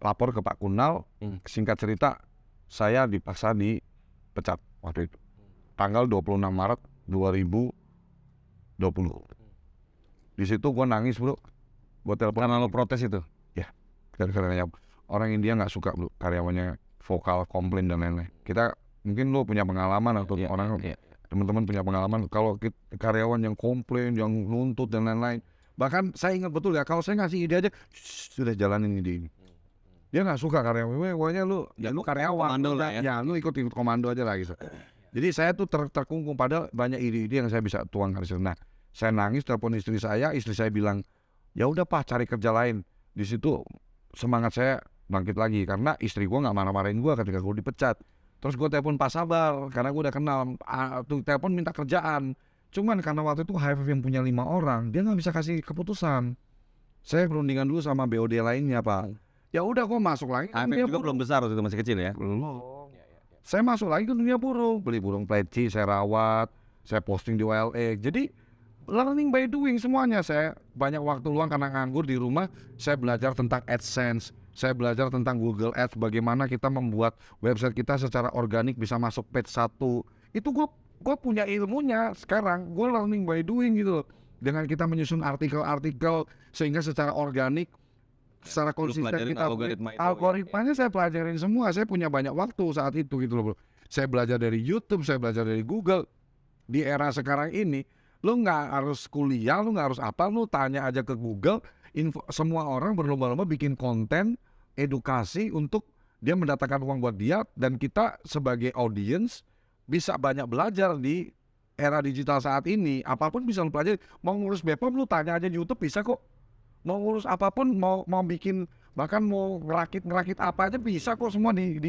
lapor ke Pak Kunal. Singkat cerita, saya dipaksa dipecat waktu itu. Tanggal 26 Maret 2020. Di situ gue nangis bro. Gue telepon. Karena lo protes itu? Ya, karena orang India nggak suka bro karyawannya vokal, komplain dan lain-lain. Kita mungkin lo punya pengalaman atau teman-teman punya pengalaman kalau karyawan yang komplain, yang nuntut dan lain-lain. Bahkan saya ingat betul ya, kalau saya ngasih ide aja, sudah jalanin ide ini. Dia nggak suka karyawan, pokoknya lu karyawan, komando lah ya lu ikut komando aja lah gitu. Jadi saya tuh terkungkung, padahal banyak ide-ide yang saya bisa tuangkan. Nah, saya nangis, telepon istri saya bilang, ya udah Pak, cari kerja lain. Di situ semangat saya bangkit lagi karena istri gue nggak marah-marahin gue ketika gue dipecat. Terus gue telepon Pak Sabar karena gue udah kenal, telepon minta kerjaan. Cuman karena waktu itu HFF yang punya 5 orang, dia nggak bisa kasih keputusan. Saya perundingan dulu sama BOD lainnya Pak. Ya udah gue masuk lagi. HFF juga belum besar waktu itu, masih kecil ya? Belum. Saya masuk lagi ke dunia burung, beli burung pleci, saya rawat, saya posting di WLX. Jadi learning by doing semuanya. Saya banyak waktu luang karena nganggur di rumah, saya belajar tentang AdSense. Saya belajar tentang Google Ads, bagaimana kita membuat website kita secara organik bisa masuk page 1. Itu gue punya ilmunya sekarang. Gue learning by doing gitu loh. Dengan kita menyusun artikel-artikel sehingga secara organik, secara konsisten kita algoritmanya saya pelajarin semua. Saya punya banyak waktu saat itu gitu loh bro. Saya belajar dari YouTube, saya belajar dari Google. Di era sekarang ini, lu nggak harus kuliah, lu nggak harus apa, lu tanya aja ke Google. Semua orang berlomba-lomba bikin konten edukasi untuk dia mendatangkan uang buat dia, dan kita sebagai audience bisa banyak belajar di era digital saat ini. Apapun bisa lu pelajari. Mau ngurus BPOM lu tanya aja di YouTube bisa kok. Mau ngurus apapun, mau bikin, bahkan mau ngerakit apa aja bisa kok semua di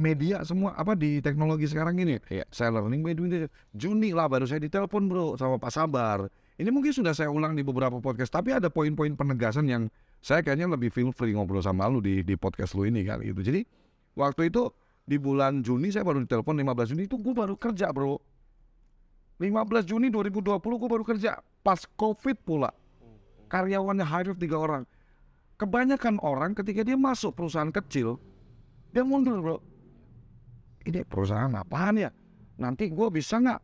media semua, di teknologi sekarang ini. Saya learning by doing. Juni lah baru saya ditelepon bro sama Pak Sabar. Ini mungkin sudah saya ulang di beberapa podcast, tapi ada poin-poin penegasan yang saya kayaknya lebih feel free ngobrol sama lu di podcast lu ini kali itu. Jadi waktu itu di bulan Juni saya baru ditelepon, 15 Juni itu gue baru kerja bro. 15 Juni 2020 gue baru kerja, pas COVID pula. Karyawannya HFF 3 orang. Kebanyakan orang ketika dia masuk perusahaan kecil, dia mundur bro. Ini perusahaan apaan ya? Nanti gue bisa nggak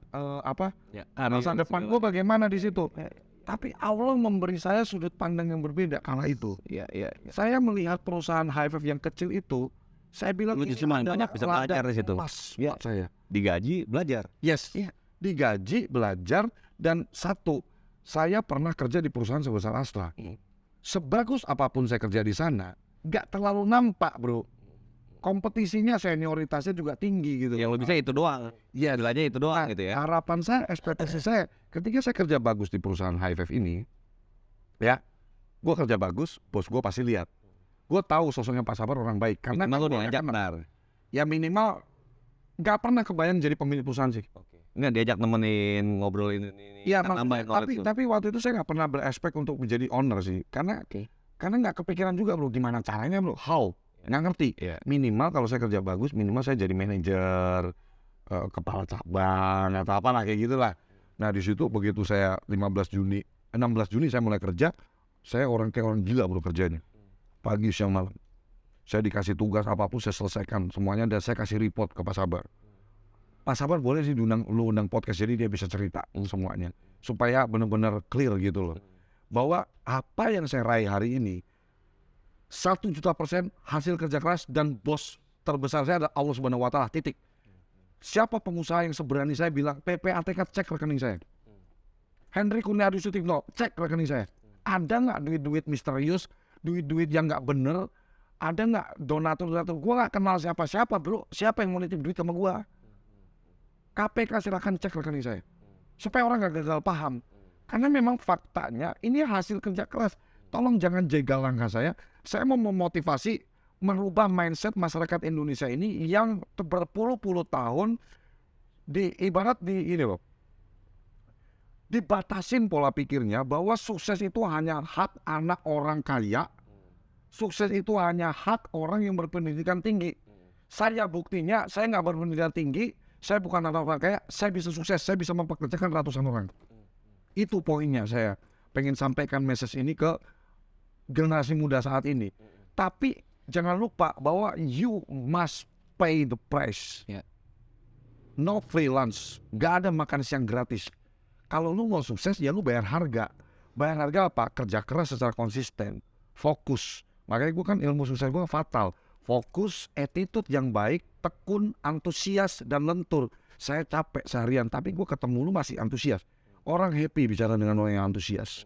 masa depan gue bagaimana di situ? Tapi Allah memberi saya sudut pandang yang berbeda kala itu. Saya melihat perusahaan HFF yang kecil itu, saya bilang lu justru banyak bisa belajar di situ. Saya digaji belajar. Yes, digaji belajar, dan satu, saya pernah kerja di perusahaan sebesar Astra. Sebagus apapun saya kerja di sana, nggak terlalu nampak bro. Kompetisinya, senioritasnya juga tinggi gitu. Yang lo bisa itu doang. Iya, belajar itu doang gitu ya. Harapan saya, ekspektasi saya, ketika saya kerja bagus di perusahaan HFF ini, ya, gue kerja bagus, bos gue pasti lihat. Gue tahu sosoknya Pak Sabar orang baik karena Minimal lu gua diajak, kenal. benar. Ya minimal nggak pernah kebayang jadi pemilik perusahaan sih. Enggak diajak nemenin ngobrolin ini. Iya, kan nambahin knowledge lu. tapi waktu itu saya nggak pernah berespek untuk menjadi owner sih, karena nggak kepikiran juga bro, gimana caranya bro, how, nggak ngerti. Iya. Minimal kalau saya kerja bagus, minimal saya jadi manajer, kepala cabang atau apa lah kayak gitulah. Nah di situ begitu saya 16 Juni saya mulai kerja, saya kayak orang gila bro kerjanya, pagi siang malam. Saya dikasih tugas apapun saya selesaikan semuanya dan saya kasih report ke Pak Sabar. Pak Sabar boleh sih lu undang podcast jadi dia bisa cerita semuanya supaya benar-benar clear gitu loh, bahwa apa yang saya raih hari ini 1 juta % hasil kerja keras dan bos terbesar saya adalah Allah Subhanahu Wa Taala, titik. Siapa pengusaha yang seberani saya bilang PPATK cek rekening saya, Henry Kurniadi Sutikno cek rekening saya, ada nggak duit-duit misterius, duit-duit yang nggak bener, ada nggak donatur, gue nggak kenal siapa-siapa bro, siapa yang mau nitip duit sama gue. KPK silahkan cek rekening saya supaya orang nggak gagal paham, karena memang faktanya ini hasil kerja keras. Tolong jangan jegal langkah saya mau memotivasi merubah mindset masyarakat Indonesia ini yang berpuluh-puluh tahun dibatasin pola pikirnya bahwa sukses itu hanya hak anak orang kaya, sukses itu hanya hak orang yang berpendidikan tinggi. Saya buktinya saya nggak berpendidikan tinggi, saya bukan anak orang kaya, saya bisa sukses, saya bisa mempekerjakan ratusan orang. Itu poinnya, saya pengen sampaikan message ini ke generasi muda saat ini. Tapi jangan lupa bahwa you must pay the price. No free lunch, gak ada makan siang gratis. Kalau lu mau sukses ya lu bayar harga. Bayar harga apa? Kerja keras secara konsisten, fokus. Makanya gue kan ilmu sukses gue fatal. Fokus, attitude yang baik, tekun, antusias, dan lentur. Saya capek seharian, tapi gue ketemu lu masih antusias. Orang happy bicara dengan orang yang antusias.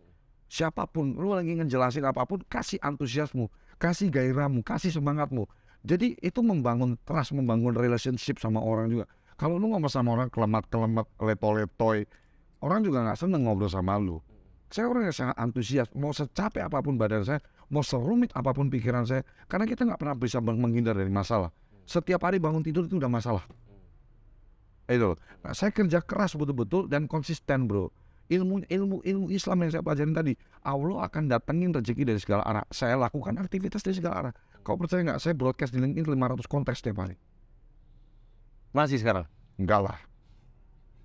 Siapapun, lu lagi ngejelasin apapun, kasih antusiasmu, kasih gairahmu, kasih semangatmu. Jadi itu membangun trust, membangun relationship sama orang juga. Kalau lu ngomong sama orang kelemat-kelemat, leto-letoy, orang juga nggak seneng ngobrol sama lu. Saya orang yang sangat antusias, mau secapek apapun badan saya, mau serumit apapun pikiran saya, karena kita nggak pernah bisa menghindar dari masalah. Setiap hari bangun tidur itu udah masalah. Itu. Nah, saya kerja keras betul-betul dan konsisten bro. Ilmu Islam yang saya pelajarin tadi, Allah akan datengin rezeki dari segala arah. Saya lakukan aktivitas dari segala arah. Kau percaya nggak? Saya broadcast di LinkedIn 500 konten setiap hari. Masih sekarang? Enggak lah.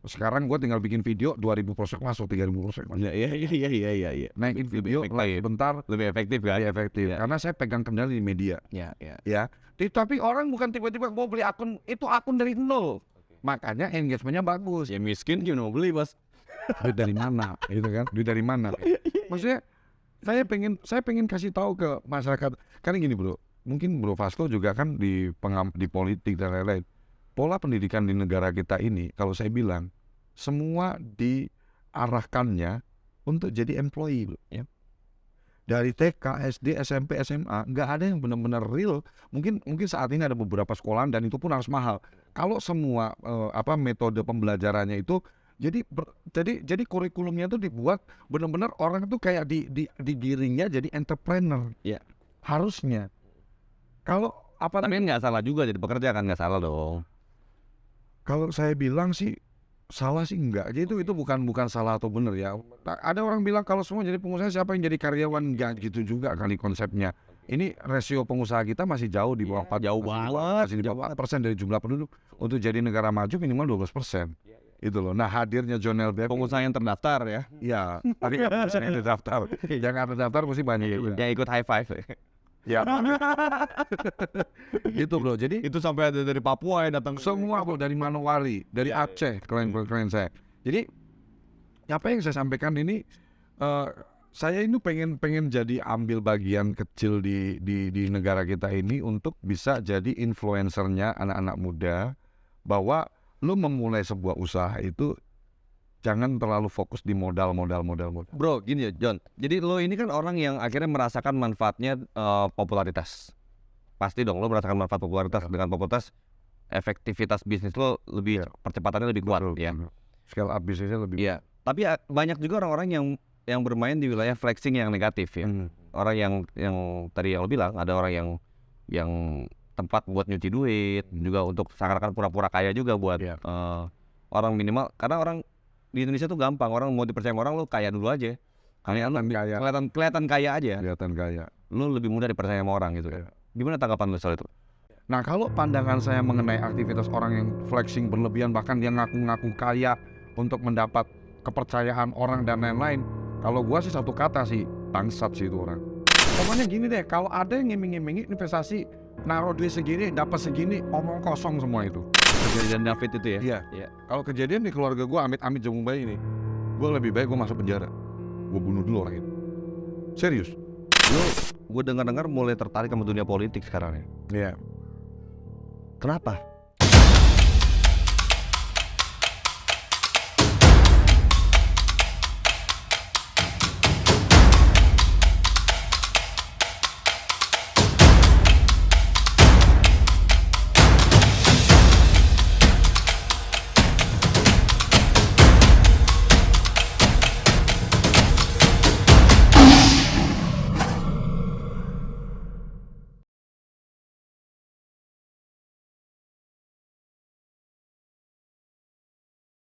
Sekarang gue tinggal bikin video 2.000 prospek masuk, 3.000 prospek masuk. Iya. Naikin video, like bentar, Lebih efektif kan? lebih efektif. Iya. Karena saya pegang kendali di media. Ya. Ya. Tapi orang bukan tiba-tiba mau beli akun, itu akun dari nol. Makanya engagementnya bagus. Ya miskin gimana mau beli bos? Duit dari mana? Gitu kan? Duit dari mana? Maksudnya saya pengen kasih tahu ke masyarakat. Karena gini bro, mungkin Bro Fasko juga kan di politik dan lain-lain. Pola pendidikan di negara kita ini, kalau saya bilang, semua diarahkannya untuk jadi employee bro. Ya. Dari TK, SD, SMP, SMA, nggak ada yang benar-benar real. Mungkin saat ini ada beberapa sekolahan dan itu pun harus mahal. Kalau semua metode pembelajarannya itu jadi kurikulumnya itu dibuat benar-benar orang itu kayak digiringnya jadi entrepreneur. Iya. Harusnya. Kalau Tapi kan nggak salah juga jadi pekerja kan, nggak salah dong. kalau saya bilang sih salah sih enggak. Jadi itu bukan salah atau benar ya. Ada orang bilang kalau semua jadi pengusaha siapa yang jadi karyawan, enggak gitu juga kali konsepnya. Ini rasio pengusaha kita masih jauh di bawah 4, jauh banget, masih di bawah 4% dari jumlah penduduk. Untuk jadi negara maju minimal 12%. Itu loh. Nah, hadirnya John LBF Pengusaha yang terdaftar ya. ya, tadi saya terdaftar. Yang nggak terdaftar mesti banyak juga. Yang ikut high five. Ya. Itu bro. Jadi Itu sampai ada dari Papua ya datang. semua bro, dari Manowari, dari Aceh, keren saya. Jadi apa yang saya sampaikan ini, saya ini pengen jadi ambil bagian kecil di negara kita ini untuk bisa jadi influencernya anak-anak muda, bahwa lu memulai sebuah usaha itu jangan terlalu fokus di modal. Bro, gini ya John. Jadi lo ini kan orang yang akhirnya merasakan manfaatnya popularitas. Pasti dong lo merasakan manfaat popularitas. Dengan popularitas, efektivitas bisnis lo lebih, percepatannya lebih kuat. Ya. Scale up bisnisnya lebih. Iya. Tapi banyak juga orang-orang yang yang bermain di wilayah flexing yang negatif ya. Orang yang tadi yang lo bilang, ada orang yang tempat buat nyuci duit, juga untuk seakan-akan pura-pura kaya juga buat orang minimal. Karena orang di Indonesia tuh gampang, orang mau dipercaya sama orang, lo kaya dulu aja. Kelihatan kaya aja. Kelihatan kaya. Lo lebih mudah dipercaya sama orang gitu. Gimana tanggapan lo soal itu? Nah, kalau pandangan saya mengenai aktivitas orang yang flexing berlebihan, bahkan dia ngaku-ngaku kaya untuk mendapat kepercayaan orang dan lain-lain, kalau gua sih satu kata sih, bangsat sih itu orang. Pokoknya gini deh, kalau ada yang ngiming-ngimingi investasi, naruh duit segini, dapat segini, omong kosong semua itu. Kejadian David itu ya? Iya. Kalau kejadian di keluarga gua amit-amit jambung bayi ini, gua lebih baik gua masuk penjara. Gua bunuh dulu orang itu. Serius. Gue dengar-dengar mulai tertarik sama dunia politik sekarang ya. Iya. Kenapa?